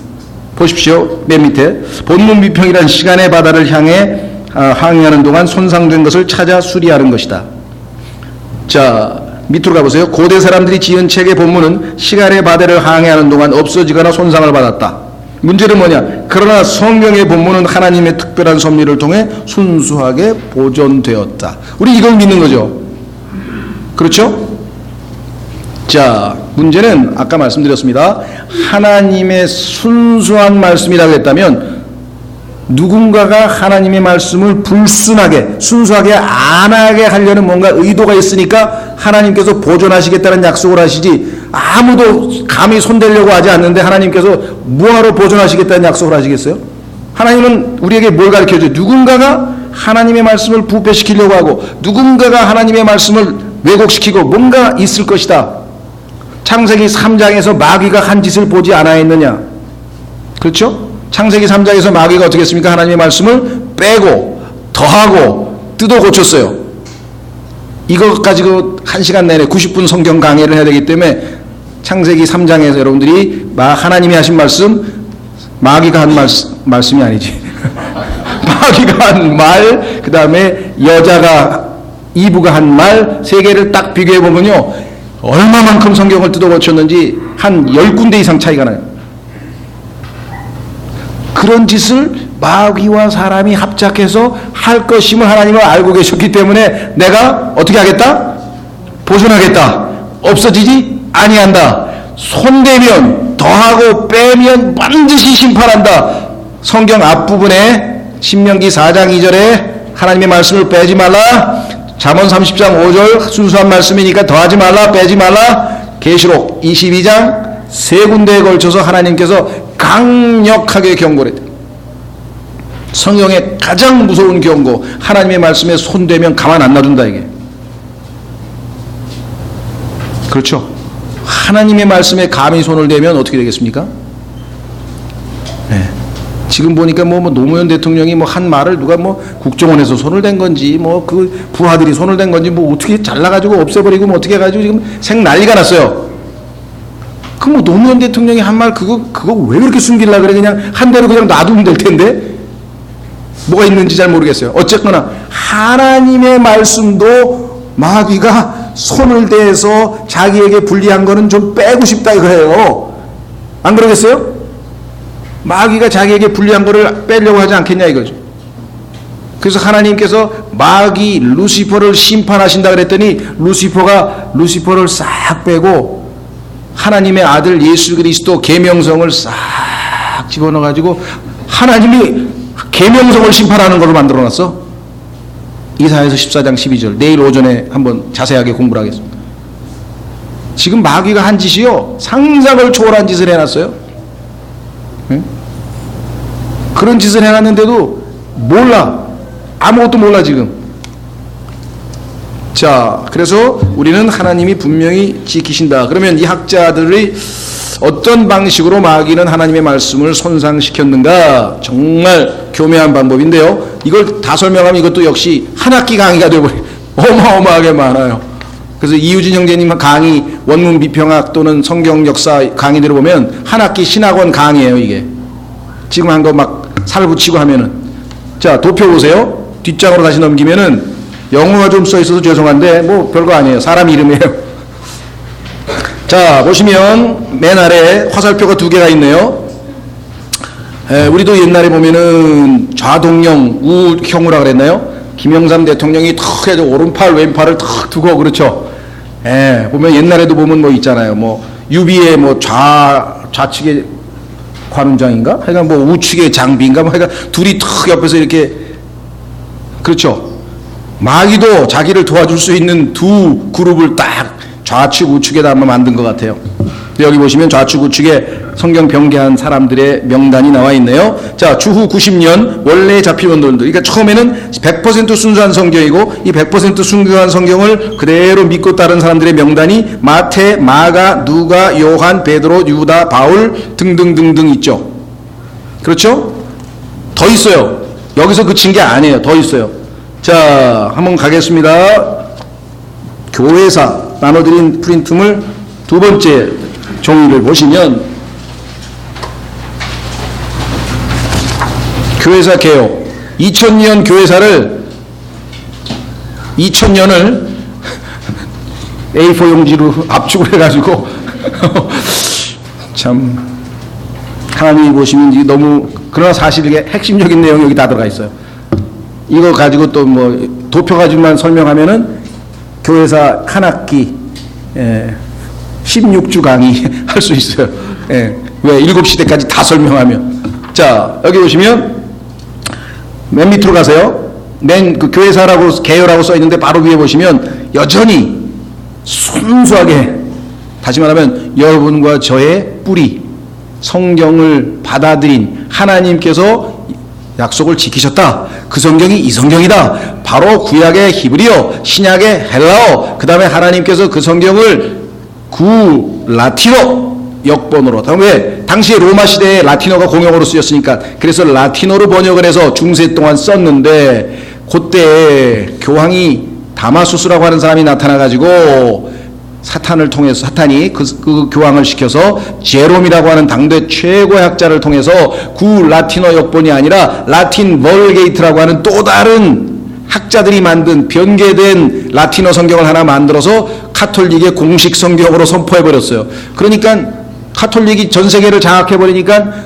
보십시오. 맨 밑에 본문 비평이란 시간의 바다를 향해 항해하는 동안 손상된 것을 찾아 수리하는 것이다. 자, 밑으로 가보세요. 고대 사람들이 지은 책의 본문은 시간의 바다를 항해하는 동안 없어지거나 손상을 받았다. 문제는 뭐냐? 그러나 성경의 본문은 하나님의 특별한 섭리를 통해 순수하게 보존되었다. 우리 이걸 믿는 거죠. 그렇죠? 자, 문제는 아까 말씀드렸습니다. 하나님의 순수한 말씀이라고 했다면 누군가가 하나님의 말씀을 불순하게, 순수하게 안 하게 하려는 뭔가 의도가 있으니까 하나님께서 보존하시겠다는 약속을 하시지, 아무도 감히 손대려고 하지 않는데 하나님께서 뭐하러 보존하시겠다는 약속을 하시겠어요? 하나님은 우리에게 뭘 가르쳐줘요? 누군가가 하나님의 말씀을 부패시키려고 하고 누군가가 하나님의 말씀을 왜곡시키고 뭔가 있을 것이다. 창세기 3장에서 마귀가 한 짓을 보지 않아했느냐? 그렇죠? 창세기 3장에서 마귀가 어떻게 했습니까? 하나님의 말씀을 빼고 더하고 뜯어 고쳤어요. 이거 가지고 1시간 내내 90분 성경 강의를 해야 되기 때문에 창세기 3장에서 여러분들이 하나님이 하신 말씀, 마귀가 한 말씀이 아니지. 마귀가 한 말, 그 다음에 여자가, 이브가 한 말, 세 개를 딱 비교해 보면요, 얼마만큼 성경을 뜯어 고쳤는지 한 10군데 이상 차이가 나요. 그런 짓을 마귀와 사람이 합작해서 할 것임을 하나님은 알고 계셨기 때문에 내가 어떻게 하겠다? 보존하겠다. 없어지지 아니한다. 손대면 더하고 빼면 반드시 심판한다. 성경 앞부분에 신명기 4장 2절에 하나님의 말씀을 빼지 말라. 잠언 30장 5절 순수한 말씀이니까 더하지 말라, 빼지 말라. 계시록 22장 세 군데에 걸쳐서 하나님께서 강력하게 경고를 했다. 성경의 가장 무서운 경고, 하나님의 말씀에 손대면 가만 안 놔둔다, 이게. 그렇죠? 하나님의 말씀에 감히 손을 대면 어떻게 되겠습니까? 네. 지금 보니까 노무현 대통령이 한 말을 누가 국정원에서 손을 댄 건지 그 부하들이 손을 댄 건지 어떻게 잘라가지고 없애버리고 어떻게 해가지고 지금 생 난리가 났어요. 그 노무현 대통령이 한 말 그거 왜 그렇게 숨기려고 그래? 그냥 한 대로 그냥 놔두면 될 텐데 뭐가 있는지 잘 모르겠어요. 어쨌거나 하나님의 말씀도 마귀가 손을 대서 자기에게 불리한 거는 좀 빼고 싶다 이거예요. 안 그러겠어요? 마귀가 자기에게 불리한 거를 빼려고 하지 않겠냐 이거죠. 그래서 하나님께서 마귀 루시퍼를 심판하신다 그랬더니 루시퍼를 싹 빼고 하나님의 아들 예수 그리스도 계명성을 싹 집어넣어 가지고 하나님이 계명성을 심판하는 걸로 만들어놨어. 이사야서 14장 12절 내일 오전에 한번 자세하게 공부를 하겠습니다. 지금 마귀가 한 짓이요 상상을 초월한 짓을 해놨어요. 응? 그런 짓을 해놨는데도 몰라. 아무것도 몰라 지금. 자, 그래서 우리는 하나님이 분명히 지키신다. 그러면 이 학자들이 어떤 방식으로 마귀는 하나님의 말씀을 손상시켰는가? 정말 교묘한 방법인데요. 이걸 다 설명하면 이것도 역시 한 학기 강의가 되어버려요. 어마어마하게 많아요. 그래서 이유진 형제님 강의, 원문 비평학 또는 성경 역사 강의 들어보면 한 학기 신학원 강의예요, 이게. 지금 한 거 막 살붙이고 하면은. 자, 도표 보세요. 뒷장으로 다시 넘기면은 영어가 좀 써 있어서 죄송한데 별거 아니에요. 사람 이름이에요. 자, 보시면 맨 아래 화살표가 두 개가 있네요. 우리도 옛날에 보면은 좌동령, 우형우라 그랬나요? 김영삼 대통령이 턱 해서 오른팔 왼팔을 턱 두고 그렇죠. 보면 옛날에도 보면 있잖아요. 유비의 좌측에 관운장인가? 하여간 우측에 장비인가? 하여간 둘이 턱 옆에서 이렇게 그렇죠. 마귀도 자기를 도와줄 수 있는 두 그룹을 딱 좌측 우측에다 한번 만든 것 같아요. 여기 보시면 좌측 우측에 성경 병개한 사람들의 명단이 나와 있네요. 자, 주후 90년 원래 잡힌 원들들. 그러니까 처음에는 100% 순수한 성경이고 이 100% 순수한 성경을 그대로 믿고 따른 사람들의 명단이 마태, 마가, 누가, 요한, 베드로, 유다, 바울 등등등등 있죠. 그렇죠? 더 있어요. 여기서 그친 게 아니에요. 더 있어요. 자, 한번 가겠습니다. 교회사 나눠드린 프린트물 두 번째 종이를 보시면 교회사 개요. 2000년 교회사를 2000년을 A4 용지로 압축을 해가지고 참 하나님이 보시면 이게 너무 그러나 사실 이게 핵심적인 내용이 여기 다 들어가 있어요. 이거 가지고 또 도표 가지고만 설명하면은 교회사 한 학기 16주 강의 할 수 있어요. 왜 7시대까지 다 설명하면. 자, 여기 보시면 맨 밑으로 가세요. 그 교회사라고 개요라고 써 있는데 바로 위에 보시면 여전히 순수하게 다시 말하면 여러분과 저의 뿌리 성경을 받아들인 하나님께서 약속을 지키셨다. 그 성경이 이 성경이다. 바로 구약의 히브리어, 신약의 헬라어, 그 다음에 하나님께서 그 성경을 라틴어 역번으로, 왜? 당시에 로마 시대에 라틴어가 공용어로 쓰였으니까 그래서 라틴어로 번역을 해서 중세 동안 썼는데 그때 교황이 다마수스라고 하는 사람이 나타나가지고 사탄을 통해서 사탄이 그 교황을 시켜서 제롬이라고 하는 당대 최고의 학자를 통해서 라틴어 역본이 아니라 라틴 벌게이트라고 하는 또 다른 학자들이 만든 변개된 라틴어 성경을 하나 만들어서 카톨릭의 공식 성경으로 선포해버렸어요. 그러니까 카톨릭이 전 세계를 장악해버리니까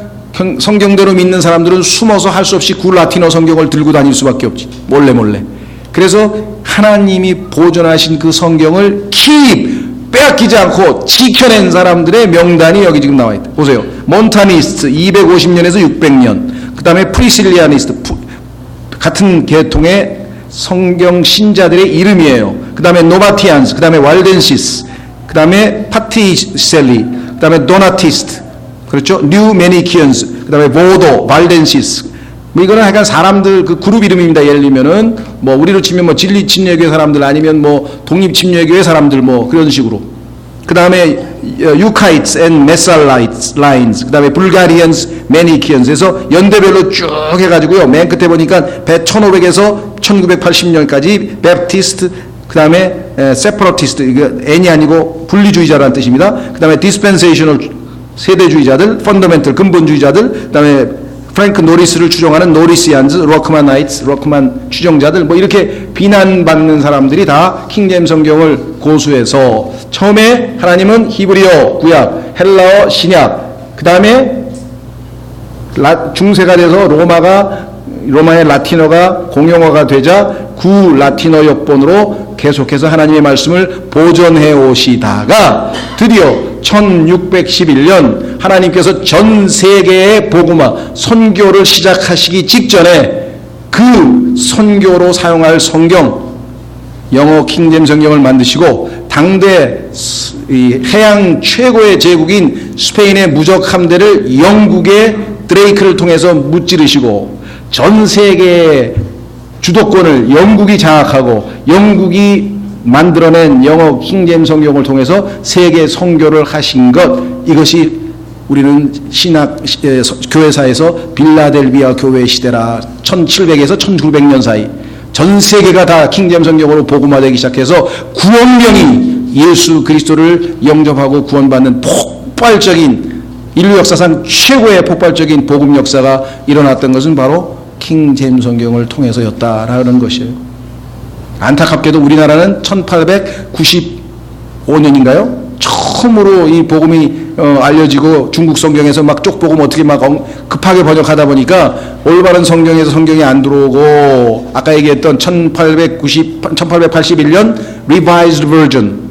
성경대로 믿는 사람들은 숨어서 할 수 없이 라틴어 성경을 들고 다닐 수밖에 없지. 몰래. 그래서 하나님이 보존하신 그 성경을 빼앗기지 않고 지켜낸 사람들의 명단이 여기 지금 나와 있다. 보세요. 몬타니스트 250년에서 600년, 그 다음에 프리실리아니스트 같은 계통의 성경 신자들의 이름이에요. 그 다음에 노바티안스, 그 다음에 waldensis, 그 다음에 파티셀리, 그 다음에 도나티스트, 그렇죠? 뉴메니키언스, 그 다음에 보도, 발덴시스. 뭐 이거는 약간 사람들 그 그룹 이름입니다. 예를 들면은 뭐 우리로 치면 뭐 진리 침례교회 사람들 아니면 뭐 독립 침례교회 사람들 뭐 그런 식으로. 그 다음에 유카이츠 앤 메살라인스, 그 다음에 불가리언스, 매니키언스에서 연대별로 쭉 해가지고요. 맨 끝에 보니까 1500에서 1980년까지 베프티스트, 그 다음에 세퍼러티스트, 이거 N이 아니고 분리주의자라는 뜻입니다. 그 다음에 디스펜세이셔널 세대주의자들, 펀더멘털 근본주의자들, 그 다음에 프랭크 노리스를 추종하는 노리시안즈, 로크만나이츠, 로크만 추종자들, 뭐 이렇게 비난받는 사람들이 다 킹제임 성경을 고수해서 처음에 하나님은 히브리어 구약, 헬라어 신약, 그 다음에 중세가 돼서 로마의 라틴어가 공용어가 되자 라틴어 역본으로 계속해서 하나님의 말씀을 보존해 오시다가 드디어 1611년 하나님께서 전 세계의 복음화 선교를 시작하시기 직전에 그 선교로 사용할 성경 영어 킹제임 성경을 만드시고 당대 이 해양 최고의 제국인 스페인의 무적 함대를 영국의 드레이크를 통해서 무찌르시고 전 세계의 주도권을 영국이 장악하고 영국이 만들어낸 영어 킹제임 성경을 통해서 세계 선교를 하신 것, 이것이 우리는 교회사에서 빌라델비아 교회 시대라. 1700에서 1900년 사이 전 세계가 다 킹제임 성경으로 복음화되기 시작해서 구원명이 예수 그리스도를 영접하고 구원받는 폭발적인 인류 역사상 최고의 폭발적인 복음 역사가 일어났던 것은 바로 킹제임 성경을 통해서였다라는 것이에요. 안타깝게도 우리나라는 1895년인가요? 처음으로 이 복음이 알려지고 중국 성경에서 막 쪽복음 어떻게 막 급하게 번역하다 보니까 올바른 성경에서 성경이 안 들어오고 아까 얘기했던 1881년 Revised Version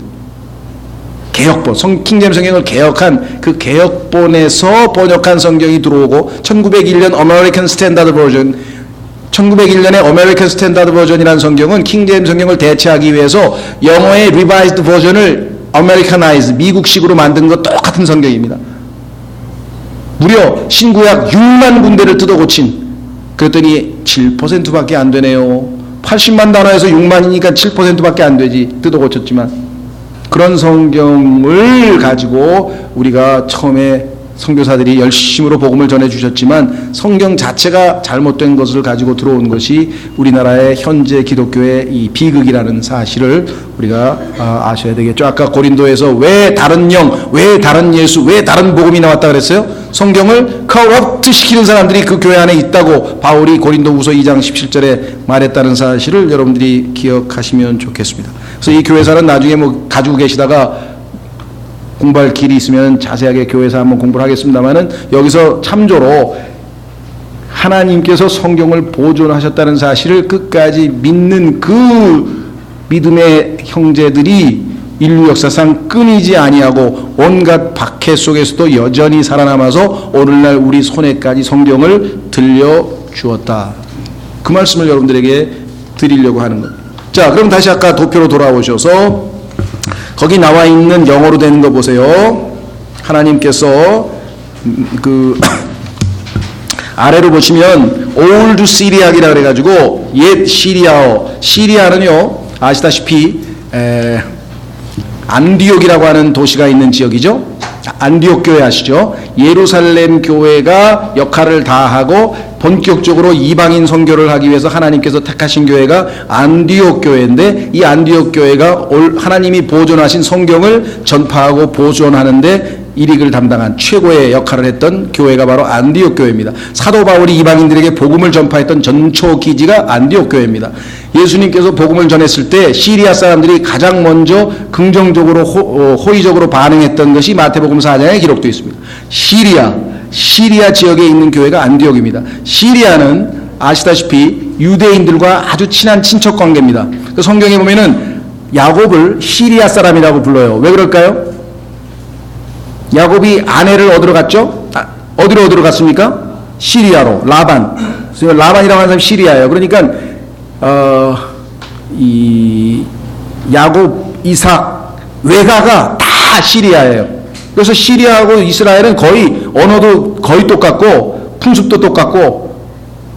개혁본, 킹제임 성경을 개혁한 그 개혁본에서 번역한 성경이 들어오고 1901년 American Standard Version 1901년에 American Standard Version이라는 성경은 킹제임 성경을 대체하기 위해서 영어의 Revised Version을 Americanize, 미국식으로 만든 것 똑같은 성경입니다. 무려 신구약 6만 군데를 뜯어고친, 그랬더니 7%밖에 안 되네요. 80만 단어에서 6만이니까 7%밖에 안 되지. 뜯어고쳤지만 그런 성경을 가지고 우리가 처음에 선교사들이 열심으로 복음을 전해주셨지만 성경 자체가 잘못된 것을 가지고 들어온 것이 우리나라의 현재 기독교의 이 비극이라는 사실을 우리가 아셔야 되겠죠. 아까 고린도에서 왜 다른 영, 왜 다른 예수, 왜 다른 복음이 나왔다 그랬어요? 성경을 커럽트 시키는 사람들이 그 교회 안에 있다고 바울이 고린도후서 2장 17절에 말했다는 사실을 여러분들이 기억하시면 좋겠습니다. 그래서 이 교회사는 나중에 뭐 가지고 계시다가 공부할 길이 있으면 자세하게 교회에서 한번 공부를 하겠습니다만은 여기서 참조로 하나님께서 성경을 보존하셨다는 사실을 끝까지 믿는 그 믿음의 형제들이 인류 역사상 끊이지 아니하고 온갖 박해 속에서도 여전히 살아남아서 오늘날 우리 손에까지 성경을 들려주었다. 그 말씀을 여러분들에게 드리려고 하는 겁니다. 자, 그럼 다시 아까 도표로 돌아오셔서 거기 나와 있는 영어로 되는 거 보세요. 하나님께서 그 아래로 보시면 올드 시리아이라 그래가지고 옛 시리아어, 시리아는요 아시다시피 안디옥이라고 하는 도시가 있는 지역이죠. 안디옥 교회 아시죠? 예루살렘 교회가 역할을 다하고 본격적으로 이방인 선교를 하기 위해서 하나님께서 택하신 교회가 안디옥 교회인데, 이 안디옥 교회가 하나님이 보존하신 성경을 전파하고 보존하는데 일익을 담당한 최고의 역할을 했던 교회가 바로 안디옥 교회입니다. 사도 바울이 이방인들에게 복음을 전파했던 전초 기지가 안디옥 교회입니다. 예수님께서 복음을 전했을 때 시리아 사람들이 가장 먼저 긍정적으로 호의적으로 반응했던 것이 마태복음 4장에 기록되어 있습니다. 시리아 지역에 있는 교회가 안디옥입니다. 시리아는 아시다시피 유대인들과 아주 친한 친척 관계입니다. 그 성경에 보면은 야곱을 시리아 사람이라고 불러요. 왜 그럴까요? 야곱이 아내를 얻으러 갔죠? 어디로 얻으러 갔습니까? 시리아로. 라반이라고 하는 사람이 시리아예요. 그러니까 이 야곱, 이삭, 외가가 다 시리아예요. 그래서 시리아하고 이스라엘은 거의 언어도 거의 똑같고 풍습도 똑같고,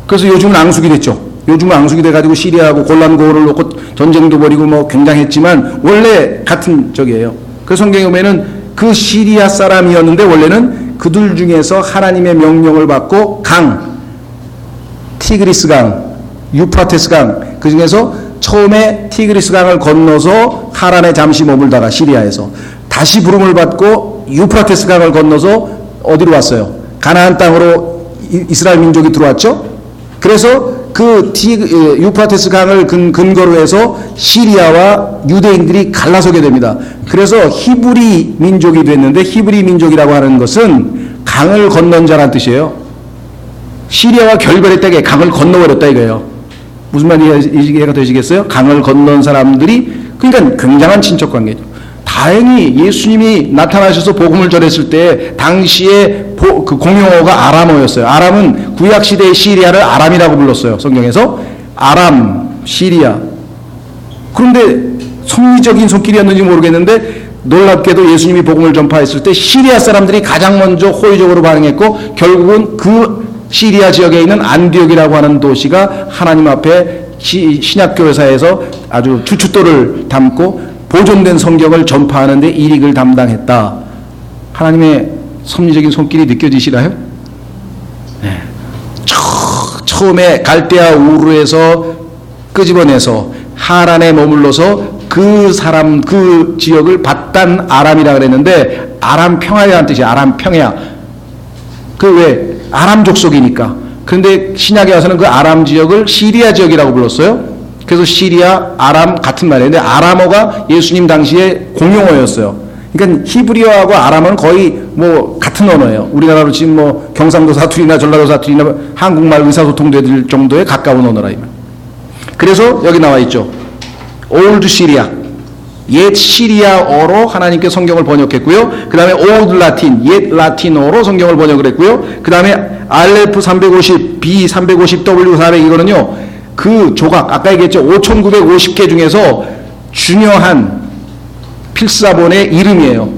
그래서 요즘은 앙숙이 됐죠. 요즘은 앙숙이 돼가지고 시리아하고 골란고를 놓고 전쟁도 벌이고 뭐 굉장했지만 원래 같은 적이에요. 그래서 성경에 보면은 그 시리아 사람이었는데 원래는 그들 중에서 하나님의 명령을 받고 티그리스 강, 유프라테스 강, 그 중에서 처음에 티그리스 강을 건너서 하란에 잠시 머물다가 시리아에서 다시 부름을 받고 유프라테스 강을 건너서 어디로 왔어요? 가나안 땅으로 이스라엘 민족이 들어왔죠? 그래서 그 유프라테스 강을 근거로 해서 시리아와 유대인들이 갈라서게 됩니다. 그래서 히브리 민족이 됐는데, 히브리 민족이라고 하는 것은 강을 건넌 자란 뜻이에요. 시리아와 결별했다게 강을 건너버렸다 이거예요. 무슨 말이 이해가 되시겠어요? 강을 건넌 사람들이, 그러니까 굉장한 친척 관계죠. 다행히 예수님이 나타나셔서 복음을 전했을 때 당시에 그 공용어가 아람어였어요. 아람은 구약시대의 시리아를 아람이라고 불렀어요. 성경에서. 아람, 시리아. 그런데 섭리적인 손길이었는지 모르겠는데 놀랍게도 예수님이 복음을 전파했을 때 시리아 사람들이 가장 먼저 호의적으로 반응했고, 결국은 그 시리아 지역에 있는 안디옥이라고 하는 도시가 하나님 앞에 신약교회사에서 아주 주춧돌을 담고 보존된 성경을 전파하는 데 일익을 담당했다. 하나님의 섭리적인 손길이 느껴지시나요? 네. 처음에 갈대아 우르에서 끄집어내서 하란에 머물러서 그 지역을 바단 아람이라 그랬는데, 아람 평야라는 뜻이에요. 아람 평야. 왜 아람 족속이니까. 그런데 신약에 와서는 그 아람 지역을 시리아 지역이라고 불렀어요. 그래서 시리아, 아람 같은 말이에요. 근데 아람어가 예수님 당시에 공용어였어요. 그러니까 히브리어하고 아람어는 거의 뭐 같은 언어예요. 우리나라로 지금 뭐 경상도 사투리나 전라도 사투리나 한국말 의사소통될 정도에 가까운 언어라 이 말. 그래서 여기 나와 있죠. 올드 시리아, 옛 시리아어로 하나님께 성경을 번역했고요. 그 다음에 올드 라틴, 옛 라틴어로 성경을 번역을 했고요. 그 다음에 RF 350, B 350, W 400 이거는요, 그 조각, 아까 얘기했죠. 5,950개 중에서 중요한 필사본의 이름이에요.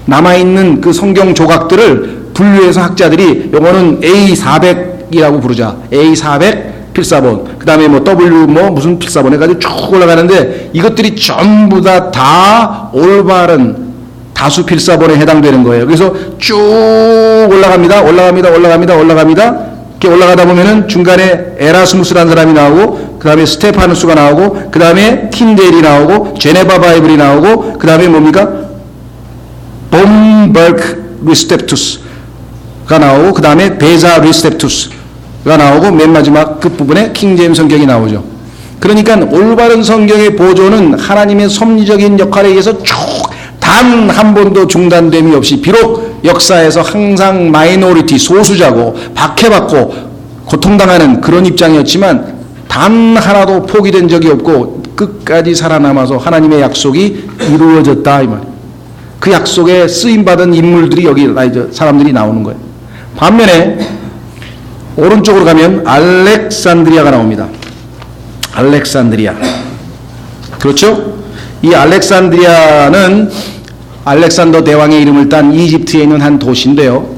남아있는 그 성경 조각들을 분류해서 학자들이 요거는 A400이라고 부르자. A400 필사본. 그 다음에 뭐 W 무슨 필사본 해가지고 쭉 올라가는데, 이것들이 전부 다 올바른 다수 필사본에 해당되는 거예요. 그래서 쭉 올라갑니다. 이렇게 올라가다 보면은 중간에 에라스무스라는 사람이 나오고, 그 다음에 스테파누스가 나오고, 그 다음에 틴델이 나오고, 제네바 바이블이 나오고, 그 다음에 뭡니까? 봄버크 리스텝투스가 나오고, 그 다음에 베자 리스텝투스가 나오고, 맨 마지막 끝부분에 킹제임스 성경이 나오죠. 그러니까 올바른 성경의 보존은 하나님의 섭리적인 역할에 의해서 쭉 단 한 번도 중단됨이 없이, 비록 역사에서 항상 마이너리티, 소수자고 박해받고 고통당하는 그런 입장이었지만 단 하나도 포기된 적이 없고 끝까지 살아남아서 하나님의 약속이 이루어졌다 이 말이에요. 그 약속에 쓰임받은 인물들이 여기 사람들이 나오는 거예요. 반면에 오른쪽으로 가면 알렉산드리아가 나옵니다. 알렉산드리아. 그렇죠? 이 알렉산드리아는 알렉산더 대왕의 이름을 딴 이집트에 있는 한 도시인데요.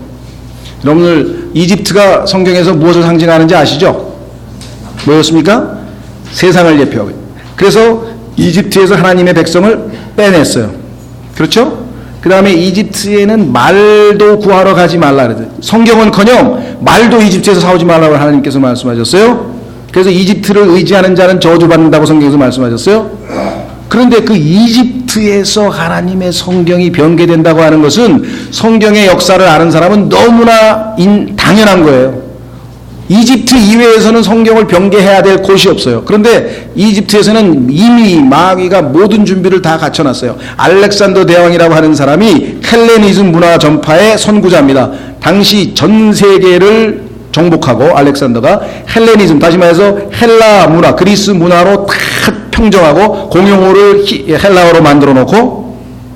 여러분들 이집트가 성경에서 무엇을 상징하는지 아시죠? 뭐였습니까? 세상을 대표하고. 그래서 이집트에서 하나님의 백성을 빼냈어요. 그렇죠? 그 다음에 이집트에는 말도 구하러 가지 말라 그랬어요. 성경은커녕 말도 이집트에서 사오지 말라고 하나님께서 말씀하셨어요. 그래서 이집트를 의지하는 자는 저주받는다고 성경에서 말씀하셨어요. 그런데 그 이집트에서 하나님의 성경이 변개된다고 하는 것은 성경의 역사를 아는 사람은 너무나 당연한 거예요. 이집트 이외에서는 성경을 변개해야 될 곳이 없어요. 그런데 이집트에서는 이미 마귀가 모든 준비를 다 갖춰놨어요. 알렉산더 대왕이라고 하는 사람이 헬레니즘 문화 전파의 선구자입니다. 당시 전 세계를 정복하고 알렉산더가 헬레니즘, 다시 말해서 헬라 문화, 그리스 문화로 다 평정하고 공용어를 헬라어로 만들어 놓고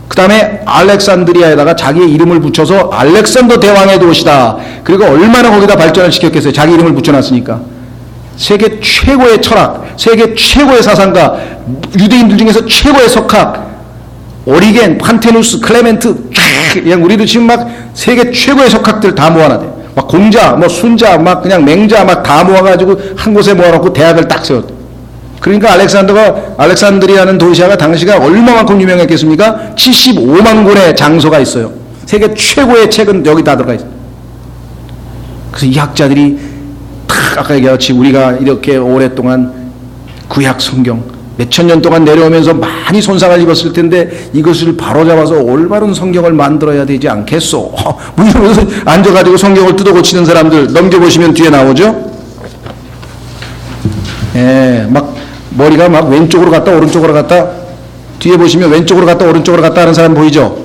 그 다음에 알렉산드리아에다가 자기의 이름을 붙여서 알렉산더 대왕의 도시다. 그리고 얼마나 거기다 발전을 시켰겠어요. 자기 이름을 붙여놨으니까. 세계 최고의 철학, 세계 최고의 사상가, 유대인들 중에서 최고의 석학, 오리겐, 판테누스, 클레멘트, 그냥 우리도 지금 막 세계 최고의 석학들 다 모아놨대. 막 공자, 뭐 순자, 막 그냥 맹자 막 다 모아가지고 한 곳에 모아놓고 대학을 딱 세웠대. 그러니까 알렉산드리아는 도시가 당시가 얼마만큼 유명했겠습니까? 75만 권의 장소가 있어요. 세계 최고의 책은 여기 다 들어가 있어요. 그래서 이 학자들이 다 아까 얘기했지, 우리가 이렇게 오랫동안 구약 성경 몇천 년 동안 내려오면서 많이 손상을 입었을 텐데 이것을 바로잡아서 올바른 성경을 만들어야 되지 않겠소? 뭐 이러면서 앉아가지고 성경을 뜯어 고치는 사람들 넘겨보시면 뒤에 나오죠? 예, 막 머리가 막 왼쪽으로 갔다 오른쪽으로 갔다, 뒤에 보시면 왼쪽으로 갔다 오른쪽으로 갔다 하는 사람 보이죠?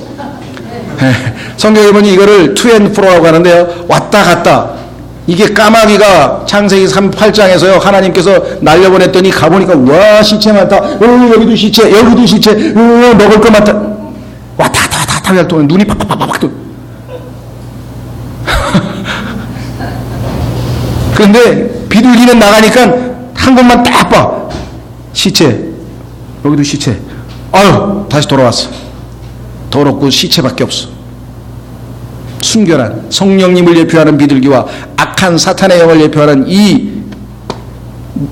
성경에 보니 이거를 to and fro라고 하는데요, 왔다 갔다. 이게 까마귀가 창세기 38장에서요 하나님께서 날려보냈더니 가보니까 와 시체 많다, 여기도 시체, 여기도 시체, 먹을 것 많다, 왔다 갔다 왔다 갔다 눈이 팍팍팍팍 또. 그런데 비둘기는 나가니까 한 곳만 딱 봐. 시체, 여기도 시체. 아유, 다시 돌아왔어. 더럽고 시체밖에 없어. 순결한 성령님을 예표하는 비둘기와 악한 사탄의 영을 예표하는 이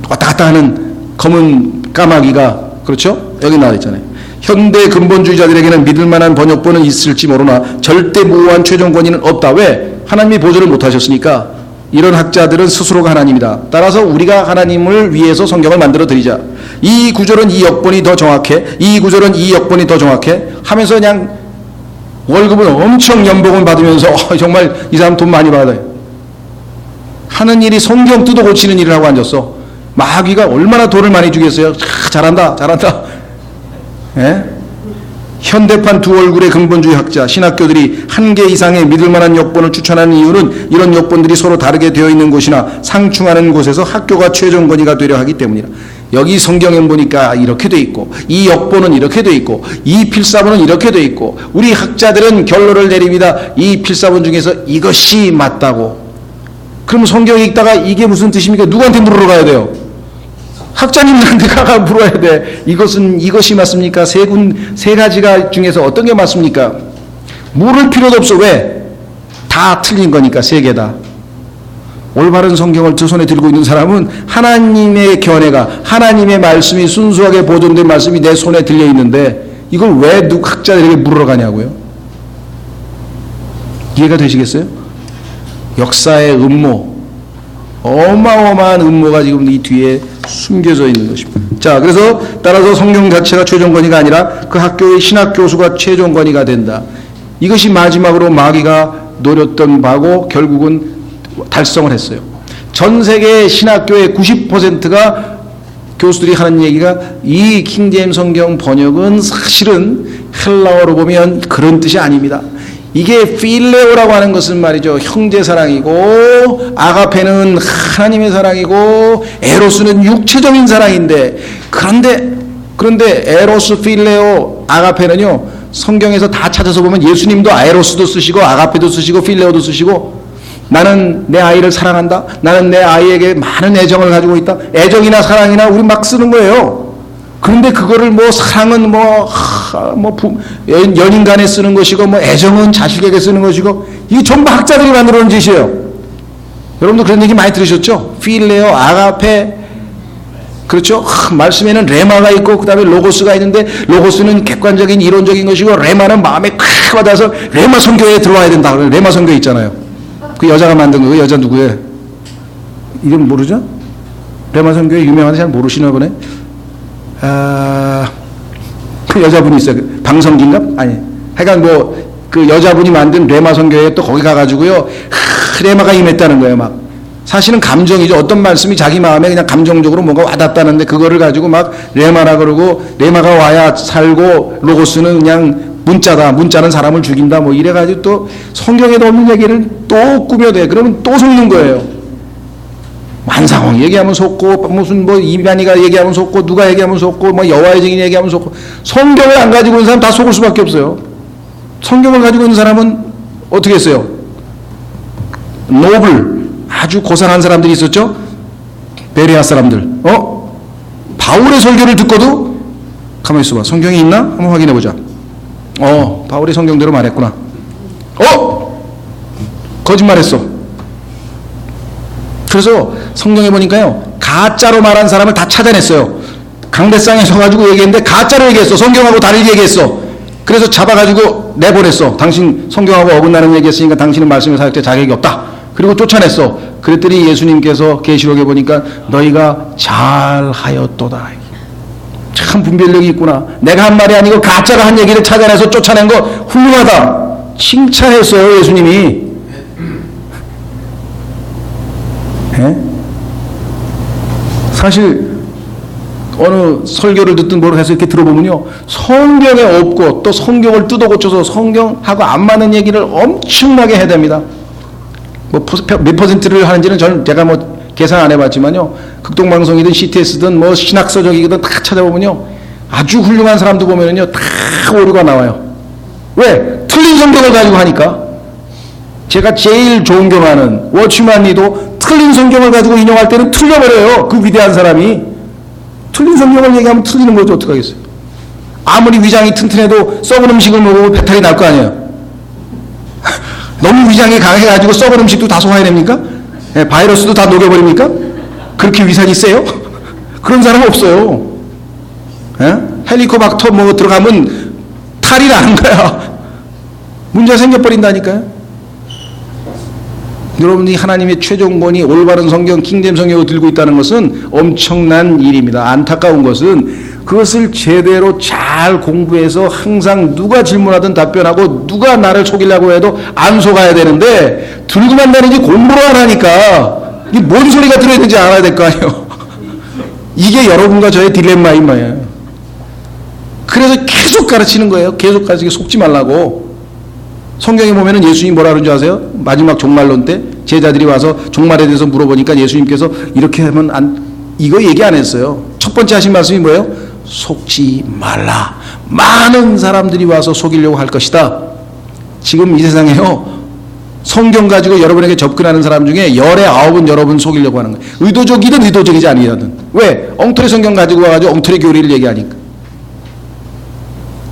왔다 갔다 하는 검은 까마귀가, 그렇죠? 여기 나와 있잖아요. 현대 근본주의자들에게는 믿을 만한 번역본은 있을지 모르나 절대 무호한 최종 권위는 없다. 왜? 하나님이 보존을 못하셨으니까. 이런 학자들은 스스로가 하나님이다. 따라서 우리가 하나님을 위해서 성경을 만들어 드리자. 이 구절은 이 역본이 더 정확해, 이 구절은 이 역본이 더 정확해 하면서 그냥 월급을 엄청 연봉을 받으면서 정말 이 사람 돈 많이 받아요. 하는 일이 성경 뜯어 고치는 일을 하고 앉았어. 마귀가 얼마나 돈을 많이 주겠어요. 잘한다 잘한다. 예? 현대판 두 얼굴의 근본주의 학자, 신학교들이 한 개 이상의 믿을 만한 역본을 추천하는 이유는 이런 역본들이 서로 다르게 되어 있는 곳이나 상충하는 곳에서 학교가 최종 권위가 되려 하기 때문이다. 여기 성경에 보니까 이렇게 돼 있고, 이 역본은 이렇게 돼 있고, 이 필사본은 이렇게 돼 있고, 우리 학자들은 결론을 내립니다. 이 필사본 중에서 이것이 맞다고. 그럼 성경 읽다가 이게 무슨 뜻입니까? 누구한테 물으러 가야 돼요? 학자님들한테 가가 물어야 돼. 이것이 맞습니까? 세 가지가 중에서 어떤 게 맞습니까? 물을 필요도 없어. 왜? 다 틀린 거니까, 세 개 다. 올바른 성경을 두 손에 들고 있는 사람은 하나님의 견해가, 하나님의 말씀이 순수하게 보존된 말씀이 내 손에 들려 있는데 이걸 왜 학자들에게 물으러 가냐고요? 이해가 되시겠어요? 역사의 음모, 어마어마한 음모가 지금 이 뒤에 숨겨져 있는 것입니다. 자, 그래서 따라서 성경 자체가 최종 권위가 아니라 그 학교의 신학 교수가 최종 권위가 된다. 이것이 마지막으로 마귀가 노렸던 바고 결국은 달성을 했어요. 전 세계 신학교의 90%가 교수들이 하는 얘기가 이 킹제임 성경 번역은 사실은 헬라어로 보면 그런 뜻이 아닙니다. 이게 필레오라고 하는 것은 말이죠, 형제 사랑이고, 아가페는 하나님의 사랑이고, 에로스는 육체적인 사랑인데, 그런데 에로스, 필레오, 아가페는요 성경에서 다 찾아서 보면 예수님도 에로스도 쓰시고 아가페도 쓰시고 필레오도 쓰시고, 나는 내 아이를 사랑한다, 나는 내 아이에게 많은 애정을 가지고 있다, 애정이나 사랑이나 우리 막 쓰는 거예요. 그런데 그거를 뭐 사랑은 연인 간에 쓰는 것이고, 뭐 애정은 자식에게 쓰는 것이고, 이게 전부 학자들이 만들어 놓은 짓이에요. 여러분도 그런 얘기 많이 들으셨죠? 필레오, 아가페, 그렇죠? 말씀에는 레마가 있고 그 다음에 로고스가 있는데, 로고스는 객관적인 이론적인 것이고 레마는 마음에 콱 와닿아서 레마 선교에 들어와야 된다. 레마 선교 있잖아요. 그 여자가 만든 거, 그 여자 누구예요? 이름 모르죠? 레마 선교회 유명한데 잘 모르시나 보네. 그 여자분이 있어요. 방성기인가? 아니. 하여간 뭐, 그 여자분이 만든 레마 선교회에 또 거기 가가지고요. 레마가 임했다는 거예요, 막. 사실은 감정이죠. 어떤 말씀이 자기 마음에 그냥 감정적으로 뭔가 와닿다는데 그거를 가지고 막 레마라 그러고 레마가 와야 살고 로고스는 그냥 문자다. 문자는 사람을 죽인다. 뭐 이래가지고 또 성경에도 없는 얘기를 또 꾸며대. 그러면 또 속는 거예요. 만상홍 얘기하면 속고 무슨 뭐 이만희가 얘기하면 속고 누가 얘기하면 속고 뭐 여호와의 증인 얘기하면 속고 성경을 안 가지고 있는 사람 다 속을 수밖에 없어요. 성경을 가지고 있는 사람은 어떻게 했어요? 노블 아주 고상한 사람들이 있었죠. 베레아 사람들. 바울의 설교를 듣고도 가만히 있어봐. 성경이 있나? 한번 확인해 보자. 바울의 성경대로 말했구나. 거짓말했어. 그래서 성경에 보니까요, 가짜로 말한 사람을 다 찾아냈어요. 강대상에 서가지고 얘기했는데 가짜로 얘기했어. 성경하고 다르게 얘기했어. 그래서 잡아가지고 내보냈어. 당신 성경하고 어긋나는 얘기했으니까 당신은 말씀의 사역자 자격이 없다. 그리고 쫓아냈어. 그랬더니 예수님께서 계시록에 보니까 너희가 잘하였도다. 참 분별력이 있구나. 내가 한 말이 아니고 가짜가 한 얘기를 찾아내서 쫓아낸 거 훌륭하다. 칭찬했어요, 예수님이. 사실 어느 설교를 듣든 뭘 해서 이렇게 들어보면요, 성경에 없고 또 성경을 뜯어 고쳐서 성경하고 안 맞는 얘기를 엄청나게 해댑니다. 뭐 몇 퍼센트를 하는지는 제가 뭐 계산 안 해봤지만요, 극동방송이든 CTS든 뭐 신학서적이든 다 찾아보면요, 아주 훌륭한 사람도 보면은요 다 오류가 나와요. 왜? 틀린 성경을 가지고 하니까. 제가 제일 존경하는 워치만리도 틀린 성경을 가지고 인용할 때는 틀려버려요. 그 위대한 사람이. 틀린 성경을 얘기하면 틀리는 거죠. 어떡하겠어요. 아무리 위장이 튼튼해도 썩은 음식을 먹으면 배탈이 날 거 아니에요. 너무 위장이 강해가지고 썩은 음식도 다 소화해냅니까? 바이러스도 다 녹여버립니까? 그렇게 위산이 세요? 그런 사람 없어요. 헬리코박터 뭐 들어가면 탈이 나는 거야. 문제 생겨버린다니까요. 여러분이 하나님의 최종본이 올바른 성경, 킹잼 성경을 들고 있다는 것은 엄청난 일입니다. 안타까운 것은 그것을 제대로 잘 공부해서 항상 누가 질문하든 답변하고 누가 나를 속이려고 해도 안 속아야 되는데 들고만 다니지 공부를 안 하니까 이게 뭔 소리가 들어있는지 알아야 될 거 아니에요. 이게 여러분과 저의 딜레마인 거예요. 그래서 계속 가르치는 거예요. 계속 가르치게 속지 말라고. 성경에 보면은 예수님이 뭐라 그러는 줄 아세요? 마지막 종말론 때 제자들이 와서 종말에 대해서 물어보니까 예수님께서 이렇게 하면 이거 얘기 안 했어요. 첫 번째 하신 말씀이 뭐예요? 속지 말라. 많은 사람들이 와서 속이려고 할 것이다. 지금 이 세상에요, 성경 가지고 여러분에게 접근하는 사람 중에 19은 여러분 속이려고 하는 거예요. 의도적이든 의도적이지 아니든. 왜? 엉터리 성경 가지고 와가지고 엉터리 교리를 얘기하니까.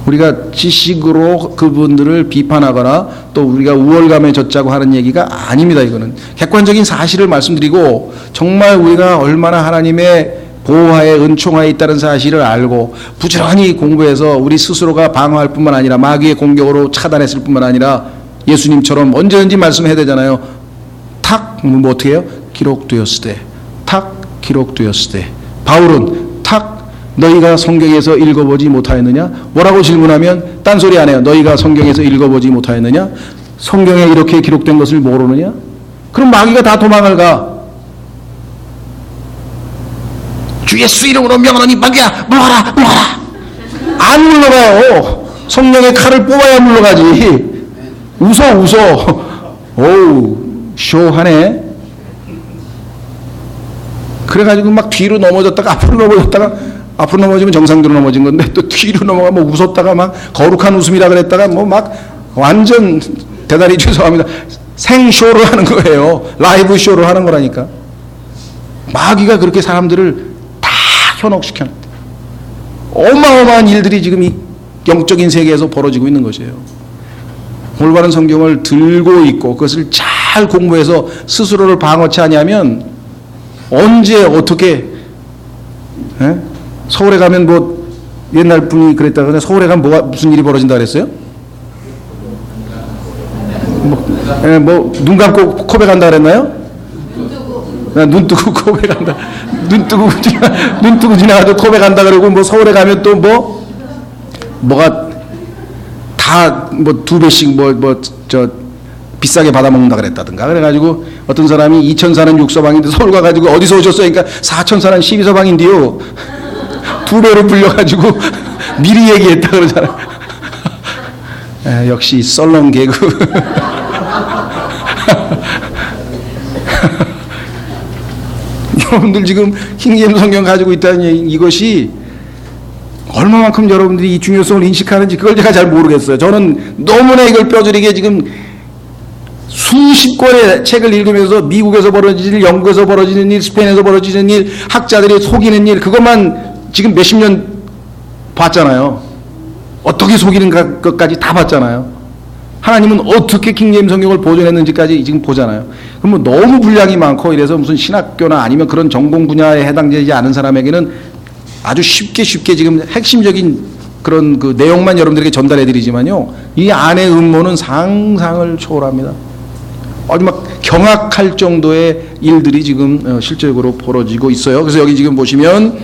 우리가 지식으로 그분들을 비판하거나 또 우리가 우월감에 젖자고 하는 얘기가 아닙니다. 이거는 객관적인 사실을 말씀드리고, 정말 우리가 얼마나 하나님의 보호하에 은총하에 있다는 사실을 알고 부지런히 공부해서 우리 스스로가 방어할 뿐만 아니라 마귀의 공격으로 차단했을 뿐만 아니라 예수님처럼 언제든지 말씀해야 되잖아요. 탁, 뭐 어떻게 해요? 기록되었을 때. 탁, 기록되었을 때. 바울은 탁, 너희가 성경에서 읽어보지 못하였느냐? 뭐라고 질문하면 딴소리 안 해요. 너희가 성경에서 읽어보지 못하였느냐? 성경에 이렇게 기록된 것을 모르느냐? 그럼 마귀가 다 도망을 가. 주 예수 이름으로 명하노니 마귀야 물러가라, 물러가라. 안 물러가요. 성령의 칼을 뽑아야 물러가지. 웃어. 오우, 쇼하네. 그래가지고 막 뒤로 넘어졌다가 앞으로 넘어졌다가, 앞으로 넘어지면 정상대로 넘어진 건데 또 뒤로 넘어가면 웃었다가 막 거룩한 웃음이라 그랬다가 뭐 막 완전 대단히 죄송합니다. 생쇼를 하는 거예요. 라이브 쇼를 하는 거라니까. 마귀가 그렇게 사람들을 다 현혹시켜. 어마어마한 일들이 지금 이 영적인 세계에서 벌어지고 있는 것이에요. 올바른 성경을 들고 있고 그것을 잘 공부해서 스스로를 방어치 아니하면 언제 어떻게, 서울에 가면 뭐 옛날 분이 그랬다가 서울에 가면 무슨 일이 벌어진다 그랬어요? 눈 감고 고백한다 그랬나요? 눈 뜨고 고백한다. 눈 뜨고 지나가도 고백한다 그러고, 뭐 서울에 가면 또 뭐가 다 뭐 2배씩 비싸게 받아먹는다 그랬다든가. 그래가지고 어떤 사람이 2000사는 6서방인데 서울 가가지고 어디서 오셨어요? 그러니까 4000사는 12서방인데요. 2배로 불려가지고 미리 얘기했다 그러잖아요. 역시 썰렁 개그. 여러분들 지금 킹제임스 성경 가지고 있다는 이것이 얼마만큼 여러분들이 이 중요성을 인식하는지 그걸 제가 잘 모르겠어요. 저는 너무나 이걸 뼈저리게 지금 수십 권의 책을 읽으면서 미국에서 벌어지는 일, 영국에서 벌어지는 일, 스페인에서 벌어지는 일, 학자들이 속이는 일, 그것만 지금 몇십 년 봤잖아요. 어떻게 속이는 것까지 다 봤잖아요. 하나님은 어떻게 킹제임스 성경을 보존했는지까지 지금 보잖아요. 그럼 뭐 너무 분량이 많고 이래서 무슨 신학교나 아니면 그런 전공 분야에 해당되지 않은 사람에게는 아주 쉽게 지금 핵심적인 그런 그 내용만 여러분들에게 전달해 드리지만요, 이 안의 음모는 상상을 초월합니다. 아주 막 경악할 정도의 일들이 지금 실질적으로 벌어지고 있어요. 그래서 여기 지금 보시면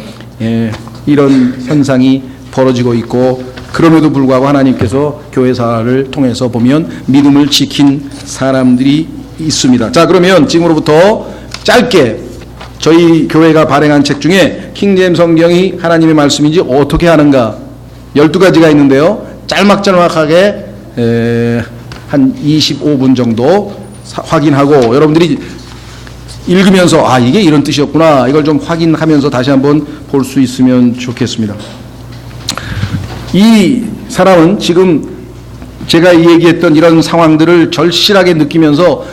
이런 현상이 벌어지고 있고, 그럼에도 불구하고 하나님께서 교회사를 통해서 보면 믿음을 지킨 사람들이 있습니다. 자, 그러면 지금으로부터 짧게 저희 교회가 발행한 책 중에 킹제임스 성경이 하나님의 말씀인지 어떻게 하는가 12가지가 있는데요. 짤막하게 한 25분 정도 확인하고, 여러분들이 읽으면서 이게 이런 뜻이었구나, 이걸 좀 확인하면서 다시 한번 볼 수 있으면 좋겠습니다. 이 사람은 지금 제가 얘기했던 이런 상황들을 절실하게 느끼면서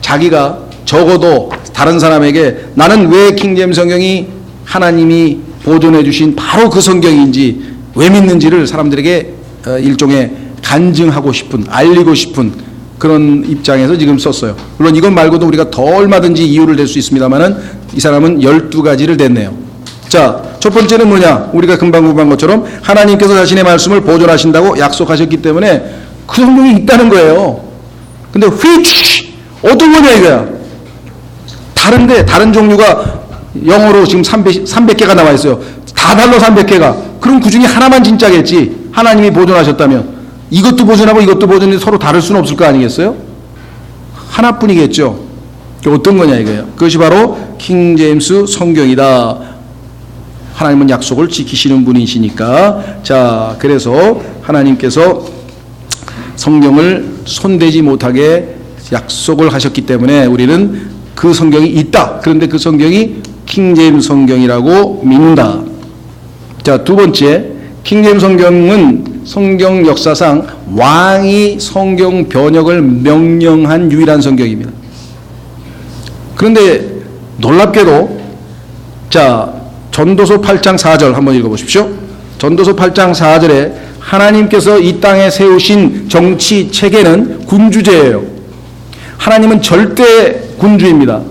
자기가 적어도 다른 사람에게 나는 왜 킹제임스 성경이 하나님이 보존해 주신 바로 그 성경인지 왜 믿는지를 사람들에게 일종의 간증하고 싶은, 알리고 싶은 그런 입장에서 지금 썼어요. 물론 이것 말고도 우리가 더 얼마든지 이유를 댈 수 있습니다만은 이 사람은 12가지를 댔네요. 자, 첫 번째는 뭐냐? 우리가 금방 공부한 것처럼 하나님께서 자신의 말씀을 보존하신다고 약속하셨기 때문에 그 성경이 있다는 거예요. 근데 어떤 거냐 이거야. 다른 종류가 영어로 지금 300개가 나와 있어요. 다 달러 300개가. 그럼 그 중에 하나만 진짜겠지. 하나님이 보존하셨다면. 이것도 보존하고 이것도 보존해서 서로 다를 수는 없을 거 아니겠어요? 하나뿐이겠죠. 어떤 거냐 이거예요. 그것이 바로 킹제임스 성경이다. 하나님은 약속을 지키시는 분이시니까. 자, 그래서 하나님께서 성경을 손대지 못하게 약속을 하셨기 때문에 우리는 그 성경이 있다. 그런데 그 성경이 킹제임스 성경이라고 믿는다. 자, 두 번째, 킹제임스 성경은 성경 역사상 왕이 성경 번역을 명령한 유일한 성경입니다. 그런데 놀랍게도 자, 전도서 8장 4절 한번 읽어보십시오. 전도서 8장 4절에 하나님께서 이 땅에 세우신 정치 체계는 군주제예요. 하나님은 절대 군주입니다.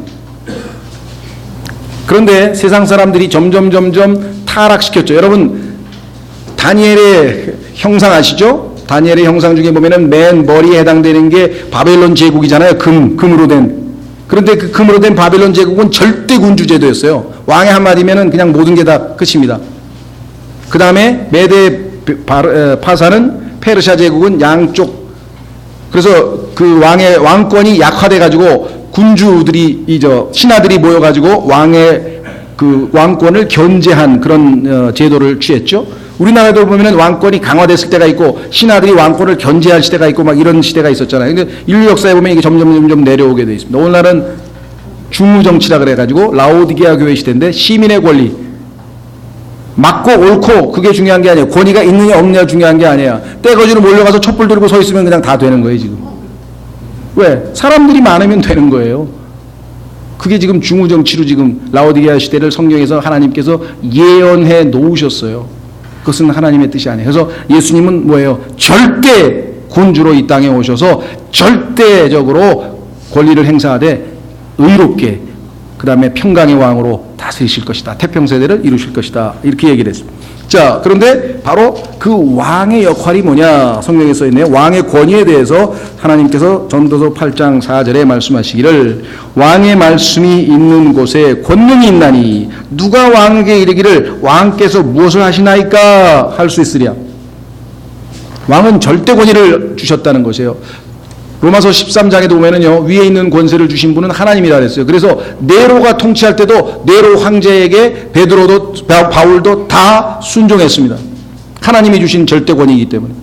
그런데 세상 사람들이 점점 타락시켰죠. 여러분 다니엘의 형상 아시죠? 다니엘의 형상 중에 보면은 맨 머리에 해당되는 게 바벨론 제국이잖아요. 금으로 된. 그런데 그 금으로 된 바벨론 제국은 절대 군주제도였어요. 왕의 한마디면은 그냥 모든 게 다 끝입니다. 그 다음에 메데 파사는 페르시아 제국은 양쪽. 그래서 그 왕의 왕권이 약화돼가지고 군주들이 신하들이 모여가지고 왕의 그 왕권을 견제한 그런 제도를 취했죠. 우리나라도 보면은 왕권이 강화됐을 때가 있고 신하들이 왕권을 견제할 시대가 있고 막 이런 시대가 있었잖아요. 근데 인류 역사에 보면 이게 점점 내려오게 돼 있습니다. 오늘날은 중무정치라 그래가지고 라오디게아 교회 시대인데 시민의 권리, 맞고 옳고 그게 중요한 게 아니에요. 권위가 있느냐 없느냐 중요한 게 아니에요. 떼거지로 몰려가서 촛불 들고 서 있으면 그냥 다 되는 거예요 지금. 왜? 사람들이 많으면 되는 거예요. 그게 지금 중무정치로 지금 라오디게아 시대를 성경에서 하나님께서 예언해 놓으셨어요. 그것은 하나님의 뜻이 아니에요. 그래서 예수님은 뭐예요? 절대 군주로 이 땅에 오셔서 절대적으로 권리를 행사하되 의롭게 그 다음에 평강의 왕으로 다스리실 것이다. 태평세대를 이루실 것이다. 이렇게 얘기를 했습니다. 자, 그런데 바로 그 왕의 역할이 뭐냐? 성경에 써 있네요. 왕의 권위에 대해서 하나님께서 전도서 8장 4절에 말씀하시기를 왕의 말씀이 있는 곳에 권능이 있나니 누가 왕에게 이르기를 왕께서 무엇을 하시나이까 할 수 있으랴. 왕은 절대 권위를 주셨다는 것이에요. 로마서 13장에도 보면은요, 위에 있는 권세를 주신 분은 하나님이라 그랬어요. 그래서 네로가 통치할 때도 네로 황제에게 베드로도 바울도 다 순종했습니다. 하나님이 주신 절대 권위이기 때문에.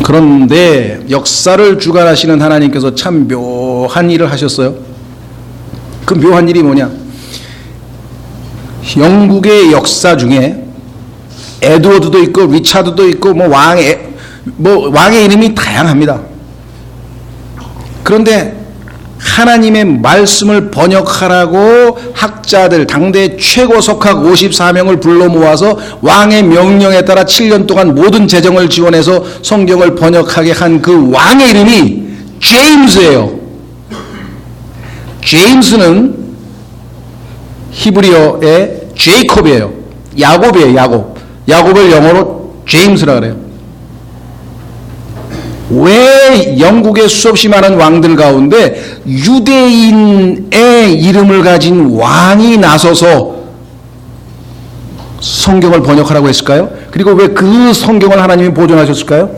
그런데 역사를 주관하시는 하나님께서 참 묘한 일을 하셨어요. 그 묘한 일이 뭐냐? 영국의 역사 중에 에드워드도 있고 리차드도 있고 왕의 이름이 다양합니다. 그런데 하나님의 말씀을 번역하라고 학자들 당대 최고 석학 54명을 불러 모아서 왕의 명령에 따라 7년 동안 모든 재정을 지원해서 성경을 번역하게 한 그 왕의 이름이 제임스예요. 제임스는 히브리어의 제이콥이에요. 야곱이에요. 야곱을 영어로 제임스라 그래요. 왜 영국의 수없이 많은 왕들 가운데 유대인의 이름을 가진 왕이 나서서 성경을 번역하라고 했을까요? 그리고 왜 그 성경을 하나님이 보존하셨을까요?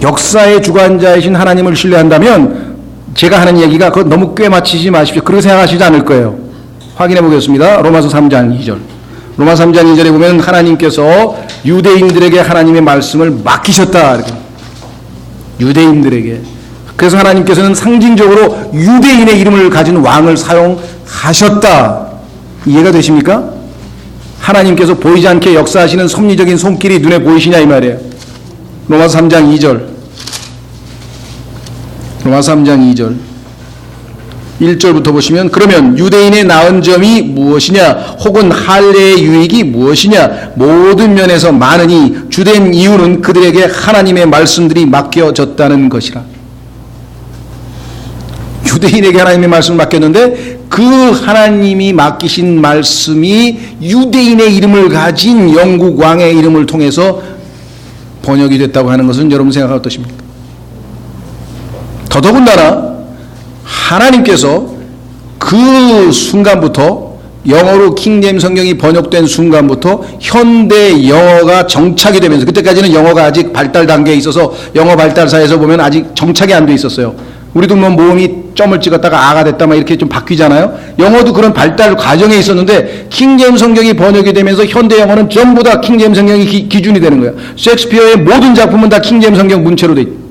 역사의 주관자이신 하나님을 신뢰한다면 제가 하는 얘기가 그거 너무 꿰맞히지 마십시오. 그렇게 생각하시지 않을 거예요. 확인해 보겠습니다. 로마서 3장 2절. 로마서 3장 2절에 보면 하나님께서 유대인들에게 하나님의 말씀을 맡기셨다. 이렇게. 유대인들에게. 그래서 하나님께서는 상징적으로 유대인의 이름을 가진 왕을 사용하셨다. 이해가 되십니까? 하나님께서 보이지 않게 역사하시는 섭리적인 손길이 눈에 보이시냐 이 말이에요. 로마서 3장 2절. 로마서 3장 2절. 1절부터 보시면 그러면 유대인의 나은 점이 무엇이냐 혹은 할례의 유익이 무엇이냐 모든 면에서 많으니 주된 이유는 그들에게 하나님의 말씀들이 맡겨졌다는 것이라. 유대인에게 하나님의 말씀을 맡겼는데 그 하나님이 맡기신 말씀이 유대인의 이름을 가진 영국 왕의 이름을 통해서 번역이 됐다고 하는 것은 여러분 생각 어떠십니까? 더더군다나 하나님께서 그 순간부터 영어로 킹제임스 성경이 번역된 순간부터 현대 영어가 정착이 되면서 그때까지는 영어가 아직 발달 단계에 있어서 영어 발달사에서 보면 아직 정착이 안 돼 있었어요. 우리도 뭐 모음이 점을 찍었다가 아가 됐다 막 이렇게 좀 바뀌잖아요. 영어도 그런 발달 과정에 있었는데 킹제임스 성경이 번역이 되면서 현대 영어는 전부 다 킹제임스 성경이 기준이 되는 거예요. 셰익스피어의 모든 작품은 다 킹제임스 성경 문체로 돼 있어요.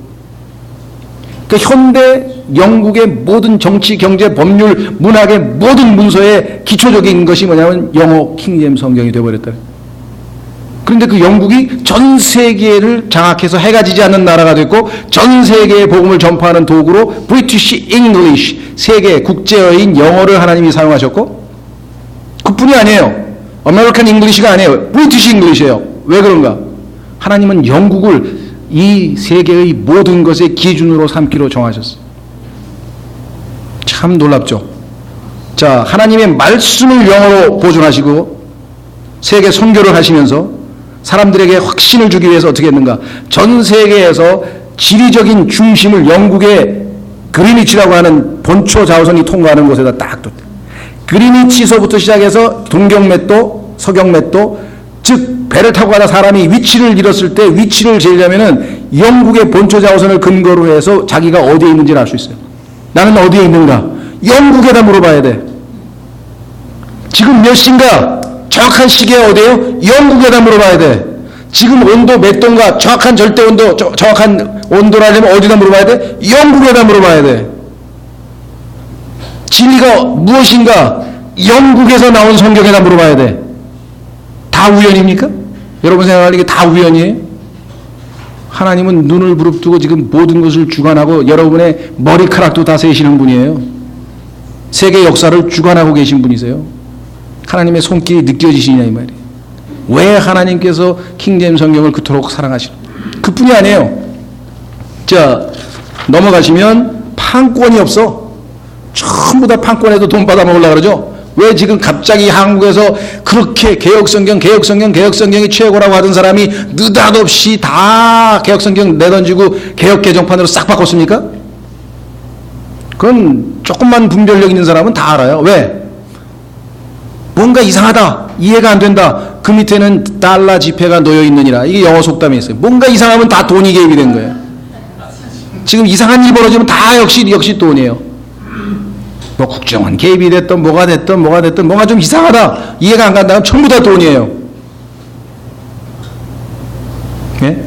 그 현대 영국의 모든 정치, 경제, 법률, 문학의 모든 문서의 기초적인 것이 뭐냐면 영어 킹제임스 성경이 되어버렸다. 그런데 그 영국이 전 세계를 장악해서 해가 지지 않는 나라가 됐고 전 세계의 복음을 전파하는 도구로 브리티시 잉글리시, 세계 국제어인 영어를 하나님이 사용하셨고 그뿐이 아니에요. 아메리칸 잉글리시가 아니에요. 브리티시 잉글리시예요. 왜 그런가? 하나님은 영국을 이 세계의 모든 것의 기준으로 삼기로 정하셨어요. 참 놀랍죠. 자, 하나님의 말씀을 영어로 보존하시고 세계 선교를 하시면서 사람들에게 확신을 주기 위해서 어떻게 했는가? 전 세계에서 지리적인 중심을 영국의 그리니치라고 하는 본초 자우선이 통과하는 곳에다 딱 뒀대. 그리니치서부터 시작해서 동경맷도, 서경맷도, 즉 배를 타고 가다 사람이 위치를 잃었을 때 위치를 재려면은 영국의 본초 자우선을 근거로 해서 자기가 어디에 있는지를 알 수 있어요. 나는 어디에 있는가? 영국에다 물어봐야 돼. 지금 몇 시인가? 정확한 시기에 어디에요? 영국에다 물어봐야 돼. 지금 온도 몇 도인가? 정확한 절대 온도, 정확한 온도를 하려면 어디다 물어봐야 돼? 영국에다 물어봐야 돼. 진리가 무엇인가? 영국에서 나온 성경에다 물어봐야 돼. 다 우연입니까? 여러분 생각하는 게 다 우연이에요? 하나님은 눈을 부릅뜨고 지금 모든 것을 주관하고 여러분의 머리카락도 다 세시는 분이에요. 세계 역사를 주관하고 계신 분이세요. 하나님의 손길이 느껴지시냐 이 말이에요. 왜 하나님께서 킹제임스 성경을 그토록 사랑하시는 그뿐이 아니에요. 자, 넘어가시면 판권이 없어. 전부 다 판권에도 돈 받아 먹으려고 그러죠. 왜 지금 갑자기 한국에서 그렇게 개혁성경이 최고라고 하던 사람이 느닷없이 다 개혁성경 내던지고 개혁개정판으로 싹 바꿨습니까? 그건 조금만 분별력 있는 사람은 다 알아요. 왜? 뭔가 이상하다, 이해가 안 된다, 그 밑에는 달러 지폐가 놓여 있느니라. 이게 영어 속담이 있어요. 뭔가 이상하면 다 돈이 개입이 된 거예요. 지금 이상한 일 벌어지면 다 역시 돈이에요. 뭐 국정원 개입이 됐든 뭐가 좀 이상하다, 이해가 안 간다면 전부 다 돈이에요. 예?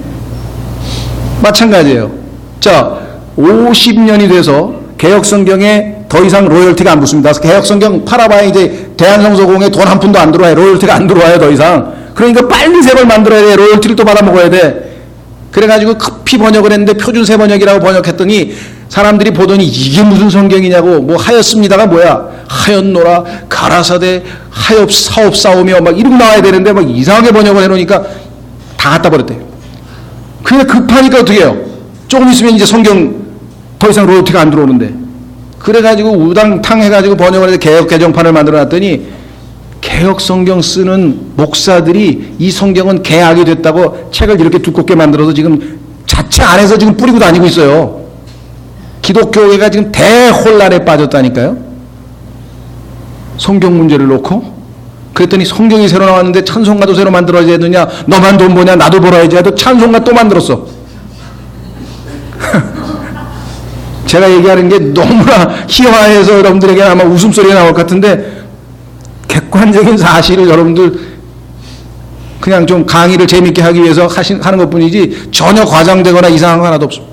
마찬가지예요. 자, 50년이 돼서 개혁성경에 더 이상 로열티가 안 붙습니다. 개혁성경 팔아봐야 이제 대한성서공에 돈 한 푼도 안 들어와요. 로열티가 안 들어와요, 더 이상. 그러니까 빨리 새 걸 만들어야 돼. 로열티를 또 받아먹어야 돼. 그래가지고 급히 번역을 했는데 표준세 번역이라고 번역했더니 사람들이 보더니 이게 무슨 성경이냐고. 뭐 하였습니다가 뭐야, 하였노라 가라사대 하엽 사옵사오며 막 이러고 나와야 되는데 막 이상하게 번역을 해놓으니까 다 갖다 버렸대요. 그냥 급하니까 어떻게 해요? 조금 있으면 이제 성경 더 이상 로열티가 안 들어오는데, 그래가지고 우당탕 해가지고 번역을 해서 개혁 개정판을 만들어놨더니 개혁 성경 쓰는 목사들이 이 성경은 개악이 됐다고 책을 이렇게 두껍게 만들어서 지금 자체 안에서 지금 뿌리고 다니고 있어요. 기독교회가 지금 대혼란에 빠졌다니까요. 성경 문제를 놓고. 그랬더니 성경이 새로 나왔는데 찬송가도 새로 만들어야 되느냐, 너만 돈 버냐 나도 벌어야지 해도 찬송가 또 만들었어. 제가 얘기하는 게 너무나 희화해서 여러분들에게 아마 웃음소리가 나올 것 같은데, 객관적인 사실을 여러분들 그냥 좀 강의를 재밌게 하기 위해서 하는 것 뿐이지 전혀 과장되거나 이상한 거 하나도 없습니다.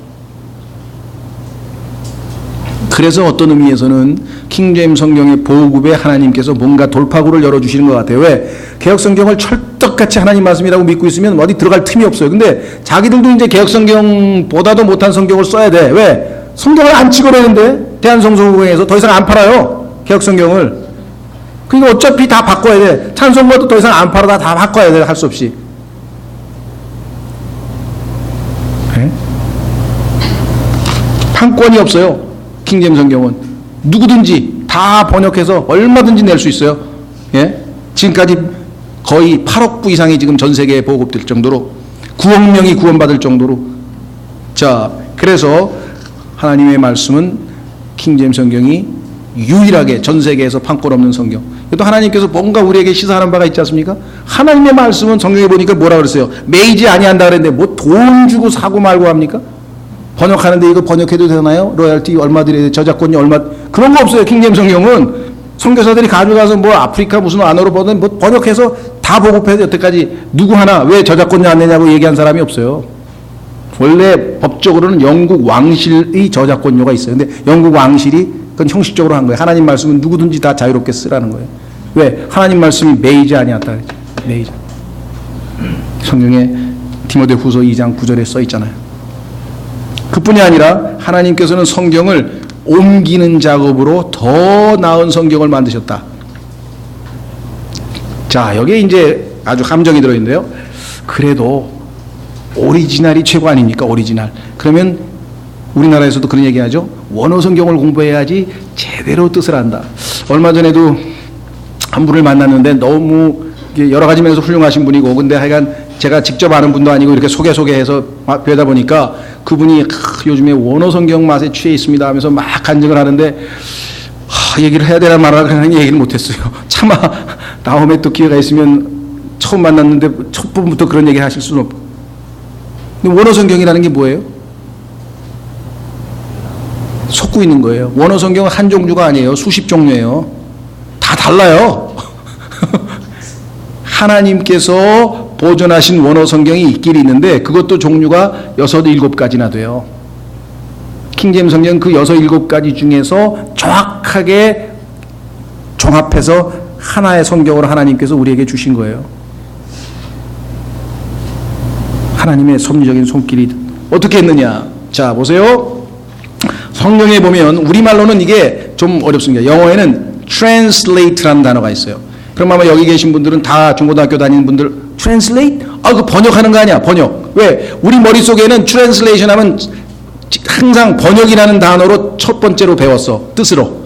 그래서 어떤 의미에서는 킹제임스 성경의 보급에 하나님께서 뭔가 돌파구를 열어주시는 것 같아요. 왜? 개혁성경을 철떡같이 하나님 말씀이라고 믿고 있으면 어디 들어갈 틈이 없어요. 근데 자기들도 이제 개혁성경보다도 못한 성경을 써야 돼. 왜? 성경을 안 찍어내는데 대한성서공회에서 더 이상 안 팔아요, 개혁성경을. 그러니까 어차피 다 바꿔야 돼. 찬송가도 더 이상 안 팔아, 다 바꿔야 돼, 할 수 없이. 네? 판권이 없어요, 킹제임스 성경은. 누구든지 다 번역해서 얼마든지 낼 수 있어요. 예? 지금까지 거의 8억 부 이상이 지금 전 세계에 보급될 정도로, 9억 명이 구원받을 정도로. 자, 그래서 하나님의 말씀은 킹제임스 성경이 유일하게 전 세계에서 판권 없는 성경. 또 하나님께서 뭔가 우리에게 시사하는 바가 있지 않습니까? 하나님의 말씀은 성경에 보니까 뭐라 그랬어요? 매이지 아니한다 그랬는데 뭐 돈 주고 사고 말고 합니까? 번역하는데 이거 번역해도 되나요? 로열티 얼마 드려야 돼? 저작권이 얼마? 그런 거 없어요. 킹제임스 성경은 선교사들이 가져가서 뭐 아프리카 무슨 언어로 보든 뭐 번역해서 다 보급해서 여태까지 누구 하나 왜 저작권료 안 내냐고 얘기한 사람이 없어요. 원래 법적으로는 영국 왕실의 저작권료가 있어요. 근데 영국 왕실이 그건 형식적으로 한 거예요. 하나님 말씀은 누구든지 다 자유롭게 쓰라는 거예요. 왜? 하나님 말씀이 매이지 아니었다. 매이지. 성경에 디모데후서 2장 9절에 써 있잖아요. 그뿐이 아니라 하나님께서는 성경을 옮기는 작업으로 더 나은 성경을 만드셨다. 자, 여기에 이제 아주 함정이 들어있는데요. 그래도 오리지널이 최고 아닙니까? 오리지널. 그러면 우리나라에서도 그런 얘기하죠. 원어 성경을 공부해야지 제대로 뜻을 안다. 얼마 전에도 한 분을 만났는데 너무 여러 가지 면에서 훌륭하신 분이고, 근데 하여간 제가 직접 아는 분도 아니고 이렇게 소개해서 뵈다 보니까 그분이 요즘에 원어 성경 맛에 취해 있습니다 하면서 막 간증을 하는데, 얘기를 해야 되나 말아야 되나 얘기를 못했어요. 차마 다음에 또 기회가 있으면, 처음 만났는데 첫 부분부터 그런 얘기를 하실 수는 없고. 근데 원어 성경이라는 게 뭐예요? 속고 있는 거예요. 원어 성경은 한 종류가 아니에요. 수십 종류예요. 다 달라요. 하나님께서 보존하신 원어 성경이 있긴 있는데 그것도 종류가 6, 7가지나 돼요. 킹제임스 성경 그 6, 7가지 중에서 정확하게 종합해서 하나의 성경으로 하나님께서 우리에게 주신 거예요. 하나님의 섭리적인 손길이 어떻게 했느냐. 자, 보세요. 성경에 보면 우리말로는 이게 좀 어렵습니다. 영어에는 translate라는 단어가 있어요. 그럼 아마 여기 계신 분들은 다 중고등학교 다니는 분들 translate? 그 번역하는 거 아니야. 번역. 왜? 우리 머릿속에는 translation 하면 항상 번역이라는 단어로 첫 번째로 배웠어. 뜻으로.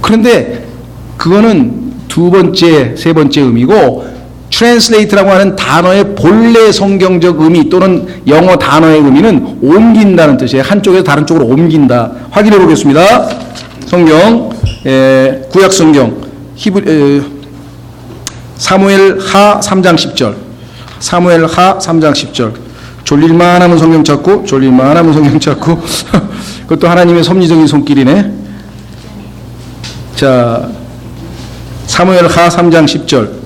그런데 그거는 두 번째, 세 번째 의미고, translate라고 하는 단어의 본래 성경적 의미 또는 영어 단어의 의미는 옮긴다는 뜻이에요. 한쪽에서 다른 쪽으로 옮긴다. 확인해 보겠습니다. 성경, 구약 성경, 사무엘 하 3장 10절. 사무엘 하 3장 10절. 졸릴만 하면 성경 찾고, 졸릴만 하면 성경 찾고. 그것도 하나님의 섭리적인 손길이네. 자, 사무엘 하 3장 10절.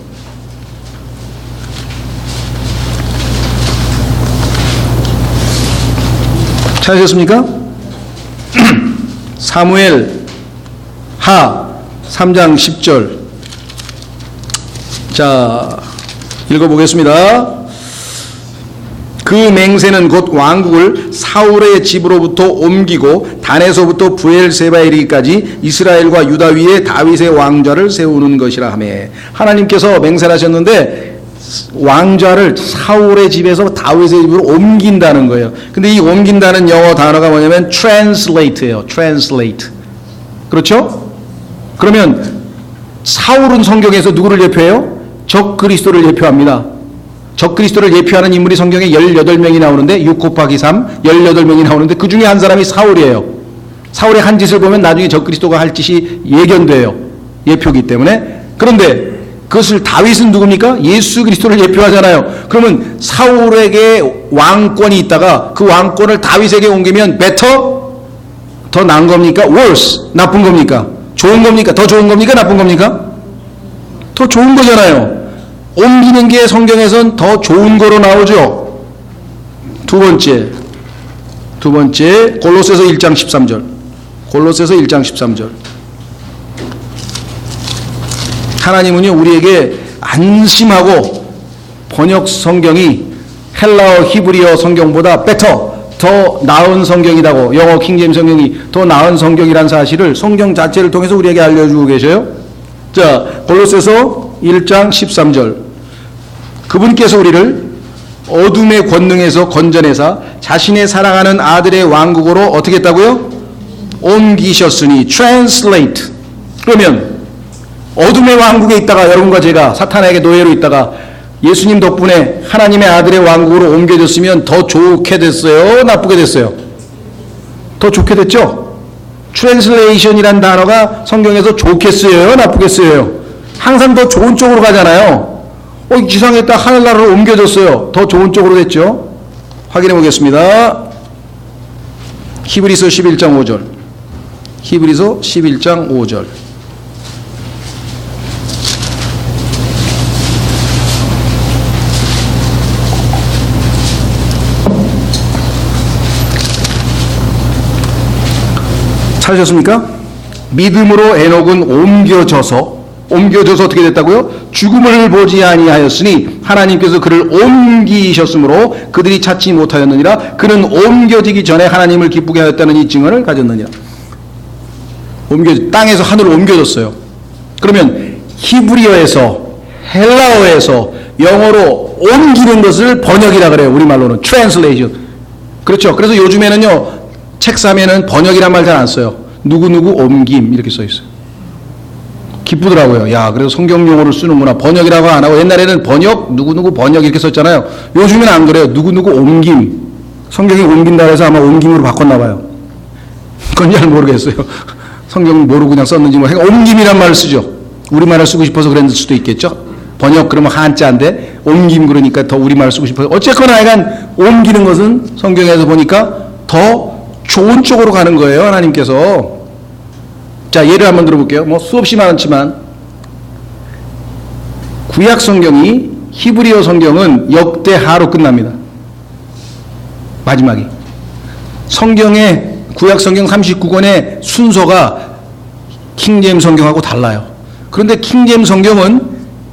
찾으셨습니까? 사무엘 하 3장 10절. 자, 읽어보겠습니다. 그 맹세는 곧 왕국을 사울의 집으로부터 옮기고 단에서부터 부엘세바에 이르기까지 이스라엘과 유다 위에 다윗의 왕좌를 세우는 것이라 하며, 하나님께서 맹세를 하셨는데 왕좌를 사울의 집에서 다윗의 집으로 옮긴다는 거예요. 근데 이 옮긴다는 영어 단어가 뭐냐면 translate예요. translate. 그렇죠? 그러면 사울은 성경에서 누구를 대표해요? 적 그리스도를 대표합니다. 적 그리스도를 예표하는 인물이 성경에 18명이 나오는데 6 곱하기 3 18명이 나오는데 그 중에 한 사람이 사울이에요. 사울의 한 짓을 보면 나중에 적 그리스도가 할 짓이 예견돼요. 예표기 때문에. 그런데 그것을 다윗은 누굽니까? 예수 그리스도를 예표하잖아요. 그러면 사울에게 왕권이 있다가 그 왕권을 다윗에게 옮기면 better? 더 나은 겁니까? worse? 나쁜 겁니까? 좋은 겁니까? 더 좋은 겁니까? 나쁜 겁니까? 더 좋은 거잖아요. 옮기는 게 성경에선 더 좋은 거로 나오죠. 두 번째 골로새서 1장 13절. 골로새서 1장 13절. 하나님은요 우리에게 안심하고 번역 성경이 헬라어 히브리어 성경보다 better, 더 나은 성경이라고, 영어 킹제임스 성경이 더 나은 성경이라는 사실을 성경 자체를 통해서 우리에게 알려주고 계셔요. 자, 골로새서 1장 13절. 그분께서 우리를 어둠의 권능에서 건져내사 자신의 사랑하는 아들의 왕국으로 어떻게 했다고요? 옮기셨으니. translate. 그러면 어둠의 왕국에 있다가 여러분과 제가 사탄에게 노예로 있다가 예수님 덕분에 하나님의 아들의 왕국으로 옮겨졌으면 더 좋게 됐어요? 나쁘게 됐어요? 더 좋게 됐죠? translation이란 단어가 성경에서 좋게 쓰여요? 나쁘게 쓰여요? 항상 더 좋은 쪽으로 가잖아요. 지상에 있다 하늘나라로 옮겨졌어요. 더 좋은 쪽으로 됐죠? 확인해 보겠습니다. 히브리서 11장 5절. 히브리서 11장 5절. 찾으셨습니까? 믿음으로 에녹은 옮겨져서 어떻게 됐다고요? 죽음을 보지 아니하였으니 하나님께서 그를 옮기셨으므로 그들이 찾지 못하였느니라. 그는 옮겨지기 전에 하나님을 기쁘게 하였다는 이 증언을 가졌느니라. 땅에서 하늘로 옮겨졌어요. 그러면 히브리어에서 헬라어에서 영어로 옮기는 것을 번역이라 그래요. 우리말로는 translation. 그렇죠. 그래서 요즘에는요 책삼에는 번역이란 말 잘 안 써요. 누구누구 옮김 이렇게 써 있어요. 기쁘더라고요. 야, 그래서 성경 용어를 쓰는구나. 번역이라고 안 하고, 옛날에는 번역, 누구누구 번역 이렇게 썼잖아요. 요즘에는 안 그래요. 누구누구 옮김. 성경이 옮긴다 해서 아마 옮김으로 바꿨나 봐요. 그건 잘 모르겠어요. 성경 모르고 그냥 썼는지 뭐. 옮김이란 말을 쓰죠. 우리말을 쓰고 싶어서 그랬을 수도 있겠죠. 번역 그러면 한자인데 옮김 그러니까 더 우리말을 쓰고 싶어서. 어쨌거나 하여간 옮기는 것은 성경에서 보니까 더 좋은 쪽으로 가는 거예요. 하나님께서. 자, 예를 한번 들어볼게요. 뭐 수없이 많지만 구약 성경이 히브리어 성경은 역대하로 끝납니다. 마지막이. 성경의 구약 성경 39권의 순서가 킹제임스 성경하고 달라요. 그런데 킹제임스 성경은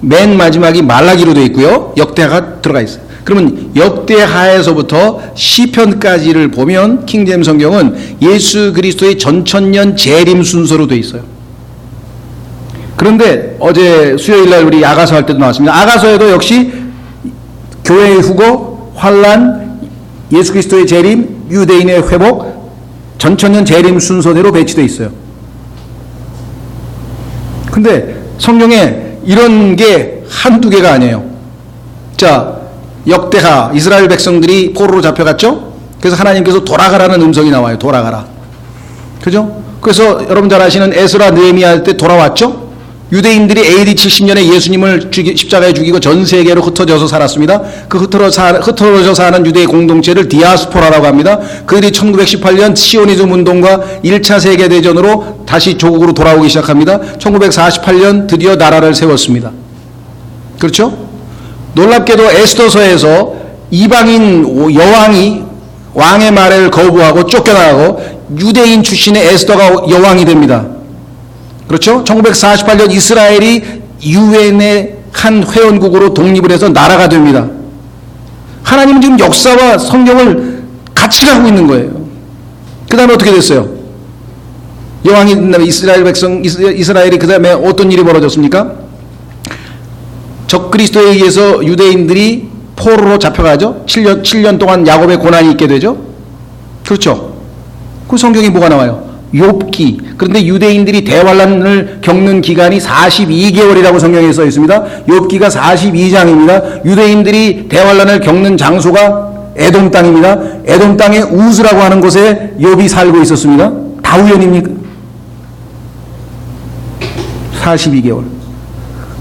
맨 마지막이 말라기로 되어 있고요. 역대하가 들어가 있어요. 그러면 역대하에서부터 시편까지를 보면 킹제임스 성경은 예수 그리스도의 전천년 재림 순서로 되어 있어요. 그런데 어제 수요일날 우리 아가서 할 때도 나왔습니다. 아가서에도 역시 교회의 후거, 환란, 예수 그리스도의 재림, 유대인의 회복, 전천년 재림 순서대로 배치되어 있어요. 근데 성경에 이런 게 한두 개가 아니에요. 자, 역대하 이스라엘 백성들이 포로로 잡혀갔죠? 그래서 하나님께서 돌아가라는 음성이 나와요. 돌아가라. 그죠? 그래서 여러분 잘 아시는 에스라 느헤미야 때 돌아왔죠? 유대인들이 AD 70년에 예수님을 십자가에 죽이고 전 세계로 흩어져서 살았습니다. 그 흩어져 사는 유대 공동체를 디아스포라라고 합니다. 그들이 1918년 시오니즘 운동과 1차 세계대전으로 다시 조국으로 돌아오기 시작합니다. 1948년 드디어 나라를 세웠습니다. 그렇죠? 놀랍게도 에스더서에서 이방인 여왕이 왕의 말을 거부하고 쫓겨나고 유대인 출신의 에스더가 여왕이 됩니다. 그렇죠? 1948년 이스라엘이 유엔의 한 회원국으로 독립을 해서 나라가 됩니다. 하나님은 지금 역사와 성경을 같이 가고 있는 거예요. 그 다음에 어떻게 됐어요? 여왕이 이스라엘이 그 다음에 어떤 일이 벌어졌습니까? 적그리스도에 의해서 유대인들이 포로로 잡혀가죠. 7년 동안 야곱의 고난이 있게 되죠. 그렇죠. 그 성경에 뭐가 나와요? 욥기. 그런데 유대인들이 대환란을 겪는 기간이 42개월이라고 성경에 써 있습니다. 욥기가 42장입니다. 유대인들이 대환란을 겪는 장소가 에돔 땅입니다. 에돔 땅의 우스라고 하는 곳에 욥이 살고 있었습니다. 다 우연입니까? 42개월.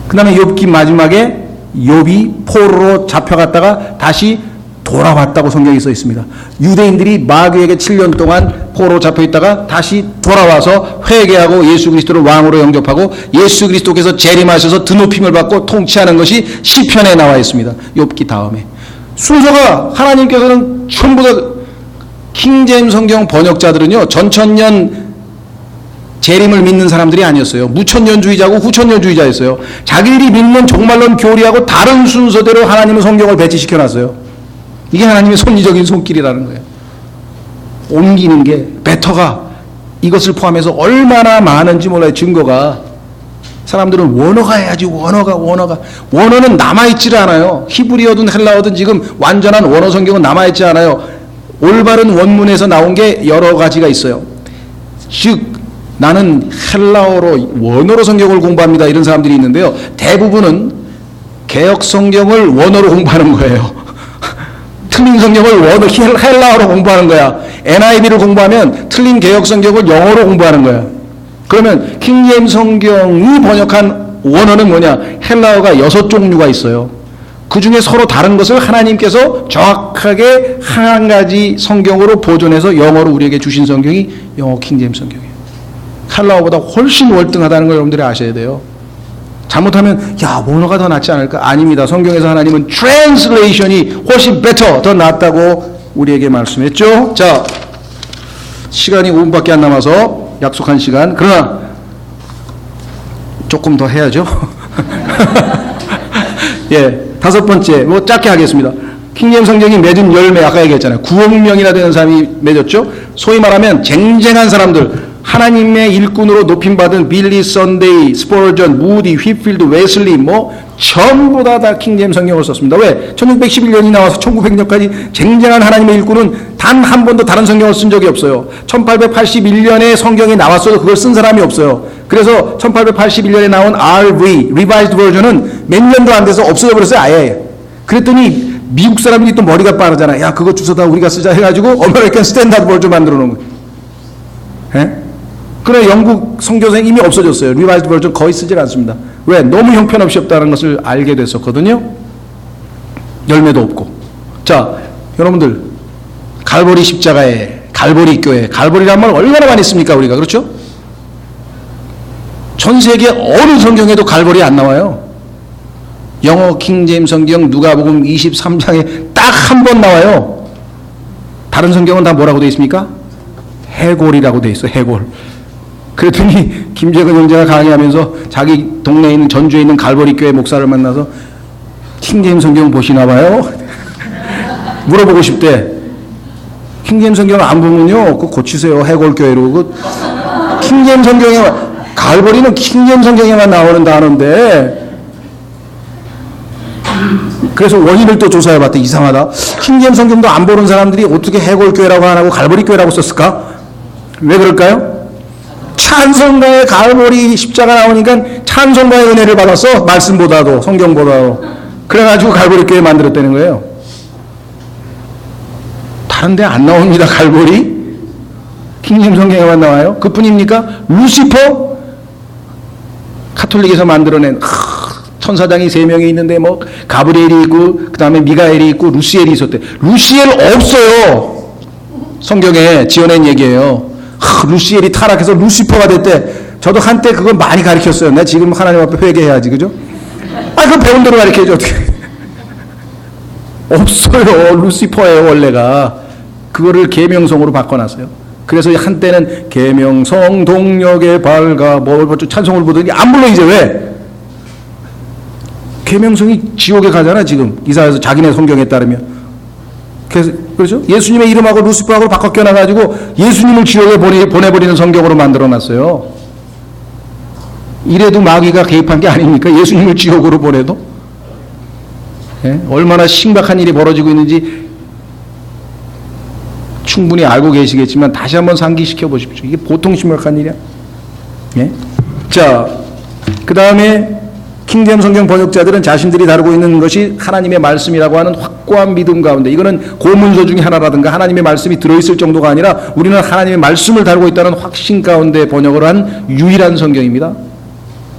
그 다음에 욥기 마지막에 욥이 포로로 잡혀갔다가 다시 돌아왔다고 성경에 써 있습니다. 유대인들이 마귀에게 7년 동안 포로로 잡혀있다가 다시 돌아와서 회개하고 예수 그리스도를 왕으로 영접하고 예수 그리스도께서 재림하셔서 드높임을 받고 통치하는 것이 시편에 나와 있습니다. 욥기 다음에. 순서가 하나님께서는 전부 다 킹제임 성경 번역자들은요, 전천년 재림을 믿는 사람들이 아니었어요. 무천년주의자고 후천년주의자였어요. 자기들이 믿는 종말론 교리하고 다른 순서대로 하나님은 성경을 배치시켜놨어요. 이게 하나님의 섭리적인 손길이라는 거예요. 옮기는 게, 베터가 이것을 포함해서 얼마나 많은지 몰라요. 증거가. 사람들은 원어가 해야지. 원어는 남아있지를 않아요. 히브리어든 헬라어든 지금 완전한 원어 성경은 남아있지 않아요. 올바른 원문에서 나온 게 여러 가지가 있어요. 즉 나는 헬라어로 원어로 성경을 공부합니다, 이런 사람들이 있는데요. 대부분은 개역 성경을 원어로 공부하는 거예요. 틀린 성경을 헬라어로 공부하는 거야. NIV를 공부하면 틀린 개역 성경을 영어로 공부하는 거야. 그러면 킹제임 성경이 번역한 원어는 뭐냐? 헬라어가 6종류가 있어요. 그 중에 서로 다른 것을 하나님께서 정확하게 한 가지 성경으로 보존해서 영어로 우리에게 주신 성경이 영어 킹제임 성경이에요. 헬라어보다 훨씬 월등하다는 걸 여러분들이 아셔야 돼요. 잘못하면 야, 원어가 더 낫지 않을까? 아닙니다. 성경에서 하나님은 트랜슬레이션이 훨씬 better, 더 낫다고 우리에게 말씀했죠. 자, 시간이 5분밖에 안 남아서 약속한 시간. 그러나 조금 더 해야죠. 예, 5번째 뭐 짧게 하겠습니다. 킹제임 성경이 맺은 열매, 아까 얘기했잖아요. 9억 명이나 되는 사람이 맺었죠. 소위 말하면 쟁쟁한 사람들, 하나님의 일꾼으로 높임받은 빌리 선데이, 스포르전, 무디, 휘필드, 웨슬리 뭐 전부 다 킹제임 성경을 썼습니다. 왜? 1611년이 나와서 1900년까지 쟁쟁한 하나님의 일꾼은 단 한 번도 다른 성경을 쓴 적이 없어요. 1881년에 성경이 나왔어도 그걸 쓴 사람이 없어요. 그래서 1881년에 나온 RV, Revised Version은 몇 년도 안 돼서 없어져 버렸어요, 아예. 그랬더니 미국 사람들이 또 머리가 빠르잖아요. 야, 그거 주워다 우리가 쓰자 해가지고 American Standard Version 만들어 놓은 거예요. 예? 그래, 영국 성경은 이미 없어졌어요. 리바이즈드 버전 거의 쓰질 않습니다. 왜? 너무 형편없이 없다는 것을 알게 됐었거든요. 열매도 없고. 자, 여러분들, 갈보리 십자가에, 갈보리 교회, 갈보리란 말 얼마나 많이 씁니까, 우리가? 그렇죠? 전 세계 어느 성경에도 갈보리 안 나와요. 영어 킹제임 성경 누가복음 23장에 딱 한 번 나와요. 다른 성경은 다 뭐라고 되어 있습니까? 해골이라고 되어 있어요. 해골. 그랬더니 김재근 형제가 강의하면서 자기 동네에 있는 전주에 있는 갈보리 교회 목사를 만나서 킹제임 성경 보시나 봐요? 물어보고 싶대. 킹제임 성경 안 보면요, 그거 고치세요. 해골 교회로. 그 킹제임 성경에, 갈보리는 킹제임 성경에만 나오는 단어인데, 그래서 원인을 또 조사해봤더니 이상하다. 킹제임 성경도 안 보는 사람들이 어떻게 해골 교회라고 안 하고 갈보리 교회라고 썼을까? 왜 그럴까요? 찬송가의 갈보리 십자가 나오니까 찬송가의 은혜를 받았어. 말씀보다도, 성경보다도. 그래가지고 갈보리 교회 만들었다는 거예요. 다른 데 안 나옵니다. 갈보리. 킹제임스 성경에만 나와요. 그뿐입니까? 루시퍼? 카톨릭에서 만들어낸 천사장이 3명이 있는데 뭐 가브리엘이 있고 그 다음에 미가엘이 있고 루시엘이 있었대. 루시엘 없어요. 성경에 지어낸 얘기예요. 루시엘이 타락해서 루시퍼가 됐대. 저도 한때 그걸 많이 가르쳤어요. 나 지금 하나님 앞에 회개해야지, 그죠? 그 배운 대로 가르쳐야지 어떻게. 없어요. 루시퍼예요 원래가. 그거를 계명성으로 바꿔놨어요. 그래서 한때는 계명성 동력의 밝아 뭐 찬송을 부르더니 안 불러 이제. 왜? 계명성이 지옥에 가잖아 지금 이사야서 자기네 성경에 따르면. 그래서 그렇죠? 예수님의 이름하고 루시퍼하고 바꿔 껴놔가지고 예수님을 지옥에 보내버리는 성경으로 만들어놨어요. 이래도 마귀가 개입한 게 아닙니까? 예수님을 지옥으로 보내도. 예? 얼마나 심각한 일이 벌어지고 있는지 충분히 알고 계시겠지만 다시 한번 상기시켜 보십시오. 이게 보통 심각한 일이야. 예? 자, 그 다음에 킹제임스 성경 번역자들은 자신들이 다루고 있는 것이 하나님의 말씀이라고 하는 확고한 믿음 가운데, 이거는 고문서 중에 하나라든가 하나님의 말씀이 들어있을 정도가 아니라 우리는 하나님의 말씀을 다루고 있다는 확신 가운데 번역을 한 유일한 성경입니다.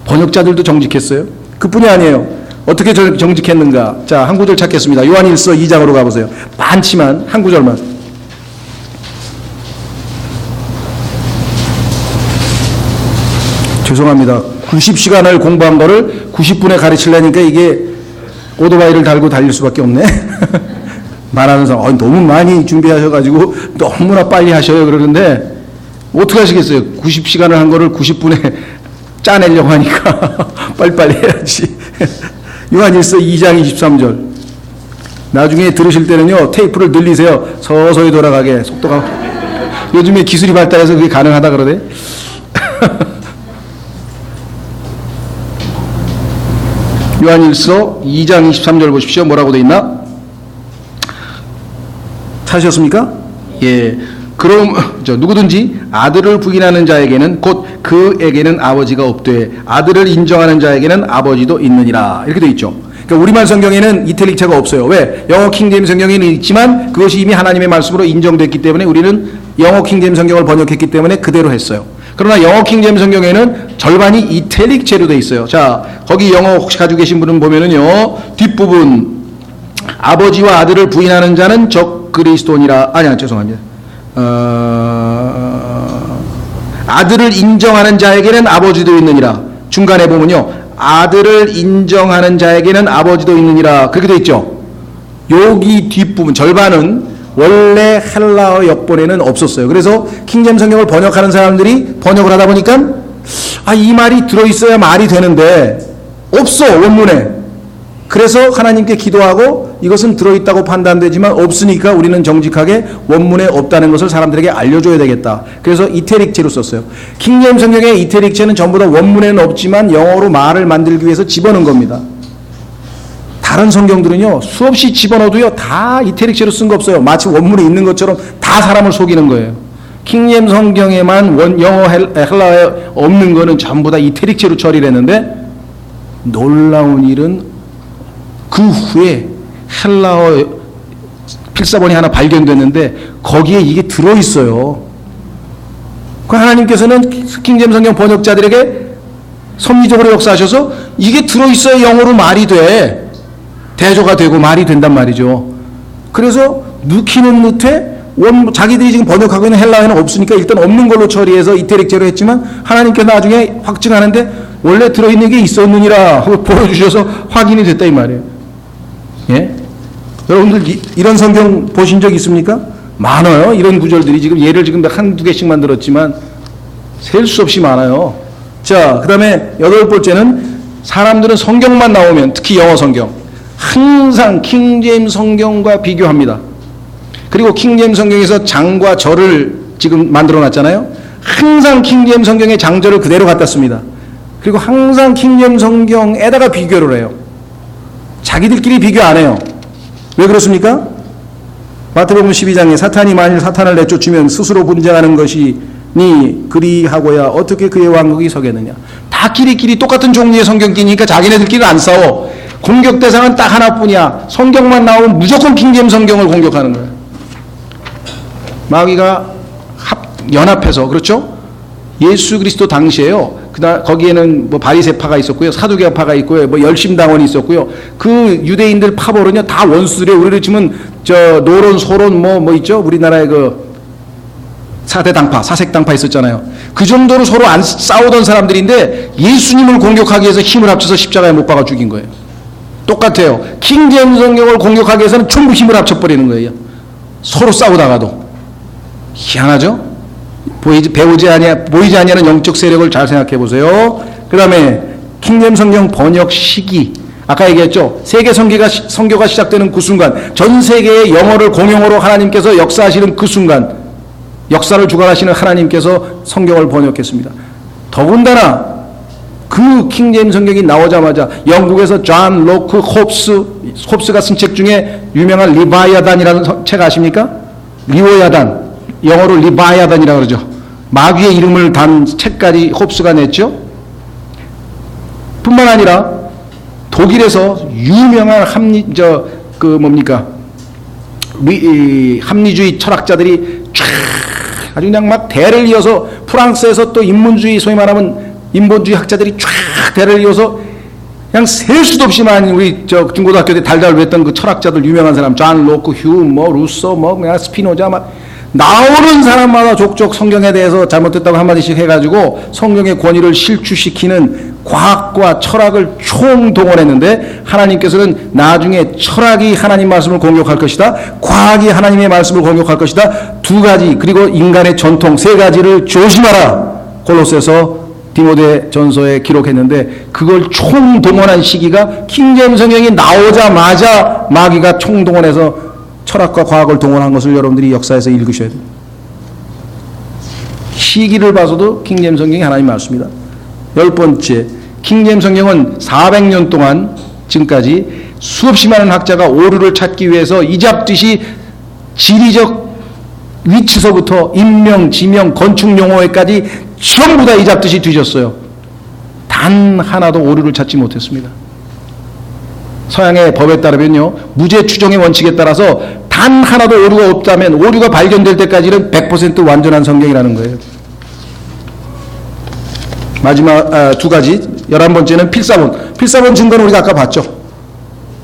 번역자들도 정직했어요. 그뿐이 아니에요. 어떻게 정직했는가? 자, 한 구절 찾겠습니다. 요한일서 2장으로 가보세요. 많지만 한 구절만. 죄송합니다. 90시간을 공부한 거를 90분에 가르치려니까 이게 오토바이를 달고 달릴 수밖에 없네. 말하는 사람 너무 많이 준비하셔가지고 너무나 빨리 하셔요 그러는데 어떻게 하시겠어요? 90시간을 한 거를 90분에 짜내려고 하니까 빨리빨리 해야지. 요한일서 2장 23절. 나중에 들으실 때는요 테이프를 늘리세요. 서서히 돌아가게 속도가. 요즘에 기술이 발달해서 그게 가능하다 그러대. 요한일서 2장 23절 보십시오. 뭐라고 돼 있나? 찾으셨습니까? 예. 그럼 누구든지 아들을 부인하는 자에게는 곧 그에게는 아버지가 없되 아들을 인정하는 자에게는 아버지도 있느니라. 이렇게 돼 있죠. 그러니까 우리말 성경에는 이탈릭체가 없어요. 왜? 영어 킹제임스 성경에는 있지만 그것이 이미 하나님의 말씀으로 인정됐기 때문에 우리는 영어 킹제임스 성경을 번역했기 때문에 그대로 했어요. 그러나 영어 킹제임스 성경에는 절반이 이탈릭체로 돼 있어요. 자, 거기 영어 혹시 가지고 계신 분은 보면은요 뒷부분 아버지와 아들을 부인하는 자는 적 그리스도니라. 죄송합니다. 아들을 인정하는 자에게는 아버지도 있느니라. 중간에 보면요 아들을 인정하는 자에게는 아버지도 있느니라. 그렇게 돼 있죠. 여기 뒷부분 절반은 원래 헬라어 역본에는 없었어요. 그래서 킹제임스 성경을 번역하는 사람들이 번역을 하다 보니까 이 말이 들어있어야 말이 되는데 없어 원문에. 그래서 하나님께 기도하고 이것은 들어있다고 판단되지만 없으니까 우리는 정직하게 원문에 없다는 것을 사람들에게 알려줘야 되겠다. 그래서 이태릭체로 썼어요. 킹제임스 성경의 이태릭체는 전부 다 원문에는 없지만 영어로 말을 만들기 위해서 집어넣은 겁니다. 다른 성경들은요 수없이 집어넣어도요 다 이태릭체로 쓴 거 없어요. 마치 원문에 있는 것처럼 다 사람을 속이는 거예요. 킹제임스 성경에만 영어 헬라어에 없는 거는 전부 다 이태릭체로 처리를 했는데 놀라운 일은 그 후에 헬라어 필사본이 하나 발견됐는데 거기에 이게 들어있어요. 그 하나님께서는 킹제임스 성경 번역자들에게 섭리적으로 역사하셔서 이게 들어있어야 영어로 말이 돼. 대조가 되고 말이 된단 말이죠. 그래서 넣기는 넣되 자기들이 지금 번역하고 있는 헬라어에는 없으니까 일단 없는 걸로 처리해서 이태릭체로 했지만 하나님께서 나중에 확증하는데 원래 들어있는 게 있었느니라 하고 보여주셔서 확인이 됐다 이 말이에요. 예? 여러분들 이런 성경 보신 적 있습니까? 많아요. 이런 구절들이 지금 예를 지금 한두 개씩만 들었지만 셀 수 없이 많아요. 자, 그 다음에 8번째는 사람들은 성경만 나오면 특히 영어 성경 항상 킹제임스 성경과 비교합니다. 그리고 킹제임스 성경에서 장과 절을 지금 만들어 놨잖아요. 항상 킹제임스 성경의 장절을 그대로 갖다 씁니다. 그리고 항상 킹제임스 성경에다가 비교를 해요. 자기들끼리 비교 안 해요. 왜 그렇습니까? 마태복음 12장에 사탄이 만일 사탄을 내쫓으면 스스로 분쟁하는 것이 그리하고야 어떻게 그의 왕국이 서겠느냐. 다 끼리끼리 똑같은 종류의 성경끼니까 자기네들끼리 안 싸워. 공격 대상은 딱 하나뿐이야. 성경만 나오면 무조건 킹제임스 성경을 공격하는 거야. 마귀가 연합해서, 그렇죠? 예수 그리스도 당시에요. 거기에는 뭐 바리새파가 있었고요, 사두개파가 있고요, 뭐 열심당원이 있었고요. 그 유대인들 파벌은요 다 원수들이에요. 우리를 치면 저 노론, 소론 뭐 있죠? 우리나라의 그 사대당파, 사색당파 있었잖아요. 그 정도로 서로 안 싸우던 사람들인데 예수님을 공격하기 위해서 힘을 합쳐서 십자가에 못 박아 죽인 거예요. 똑같아요. 킹제임스 성경을 공격하기 위해서는 전부 힘을 합쳐버리는 거예요. 서로 싸우다가도. 희한하죠? 보이지 아니하는 영적 세력을 잘 생각해 보세요. 그 다음에 킹제임스 성경 번역 시기, 아까 얘기했죠. 세계 선교가 시작되는 그 순간, 전 세계의 영어를 공용어로 하나님께서 역사하시는 그 순간, 역사를 주관하시는 하나님께서 성경을 번역했습니다. 더군다나 그 킹제임스 성경이 나오자마자 영국에서 존 로크 홉스가 쓴 책 중에 유명한 리바야단이라는 책 아십니까? 리오야단, 영어로 리바야단이라고 그러죠. 마귀의 이름을 단 책까지 홉스가 냈죠. 뿐만 아니라 독일에서 유명한 합리주의 철학자들이 쫙 아주 그냥 막 대를 이어서, 프랑스에서 또 인문주의, 소위 말하면 인본주의 학자들이 쫙 대를 이어서 그냥 셀 수도 없이 많이 우리 중고등학교 때 달달 외웠던 그 철학자들, 유명한 사람, 존 로크, 휴, 루소, 그냥 스피노자, 막 나오는 사람마다 족족 성경에 대해서 잘못됐다고 한마디씩 해가지고 성경의 권위를 실추시키는 과학과 철학을 총동원했는데, 하나님께서는 나중에 철학이 하나님 말씀을 공격할 것이다, 과학이 하나님의 말씀을 공격할 것이다, 두 가지, 그리고 인간의 전통 세 가지를 조심하라, 골로새서 디모데 전서에 기록했는데, 그걸 총동원한 시기가 킹제임스 성경이 나오자마자 마귀가 총동원해서 철학과 과학을 동원한 것을 여러분들이 역사에서 읽으셔야 됩니다. 시기를 봐서도 킹제임스 성경이 하나님 말씀입니다. 10번째, 킹제임스 성경은 400년 동안 지금까지 수없이 많은 학자가 오류를 찾기 위해서 이잡듯이 지리적 위치서부터 인명, 지명, 건축 용어에까지 전부 다 이잡듯이 뒤졌어요. 단 하나도 오류를 찾지 못했습니다. 서양의 법에 따르면요, 무죄 추정의 원칙에 따라서 단 하나도 오류가 없다면, 오류가 발견될 때까지는 100% 완전한 성경이라는 거예요. 마지막 두 가지, 11번째는 필사본 증거는 우리가 아까 봤죠.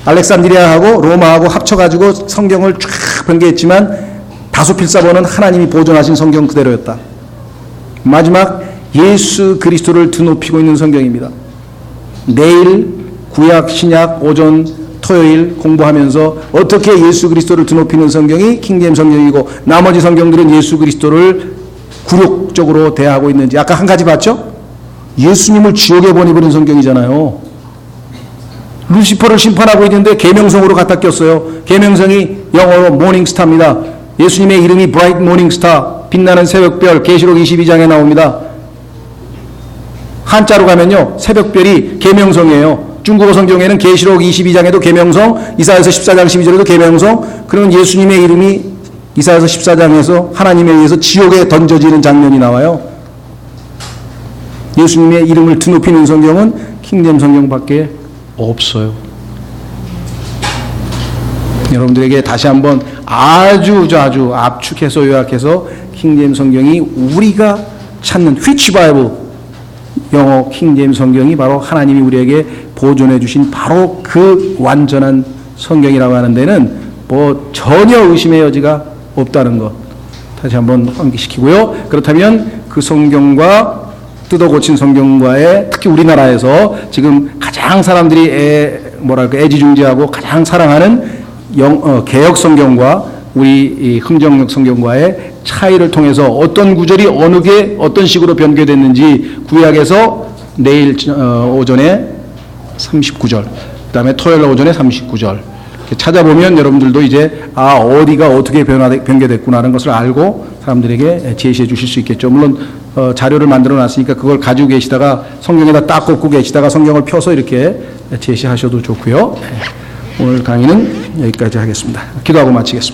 알렉산드리아하고 로마하고 합쳐가지고 성경을 쫙 변개했지만 다수 필사본은 하나님이 보존하신 성경 그대로였다. 마지막, 예수 그리스도를 드높이고 있는 성경입니다. 내일 구약, 신약, 오전, 토요일 공부하면서 어떻게 예수 그리스도를 드높이는 성경이 킹제임스 성경이고 나머지 성경들은 예수 그리스도를 굴욕적으로 대하고 있는지, 아까 한 가지 봤죠? 예수님을 지옥에 보내버린 성경이잖아요. 루시퍼를 심판하고 있는데 계명성으로 갖다 꼈어요. 계명성이 영어로 모닝스타입니다. 예수님의 이름이 브라이트 모닝스타, 빛나는 새벽별, 계시록 22장에 나옵니다. 한자로 가면요, 새벽별이 계명성이에요. 중국어 성경에는 계시록 22장에도 계명성, 이사야서 14장 12절에도 계명성, 그러면 예수님의 이름이 이사야서 14장에서 하나님에 의해서 지옥에 던져지는 장면이 나와요. 예수님의 이름을 드높이는 성경은 킹제임스 성경밖에 없어요. 여러분들에게 다시 한번 아주 압축해서 요약해서 킹제임스 성경이 우리가 찾는 which Bible, 영어 킹제임스 성경이 바로 하나님이 우리에게 보존해 주신 바로 그 완전한 성경이라고 하는 데는 뭐 전혀 의심의 여지가 없다는 것 다시 한번 환기시키고요. 그렇다면 그 성경과 뜯어 고친 성경과의, 특히 우리나라에서 지금 가장 사람들이 애지중지하고 가장 사랑하는 개역 성경과 우리 이 흥정역 성경과의 차이를 통해서 어떤 구절이 어느 게 어떤 식으로 변개됐는지 구약에서 내일 오전에 39절, 그 다음에 토요일 오전에 39절 찾아보면 여러분들도 이제 어디가 어떻게 변개됐구나 하는 것을 알고 사람들에게 제시해 주실 수 있겠죠. 물론 자료를 만들어 놨으니까 그걸 가지고 계시다가 성경에다 딱 꽂고 계시다가 성경을 펴서 이렇게 제시하셔도 좋고요. 오늘 강의는 여기까지 하겠습니다. 기도하고 마치겠습니다.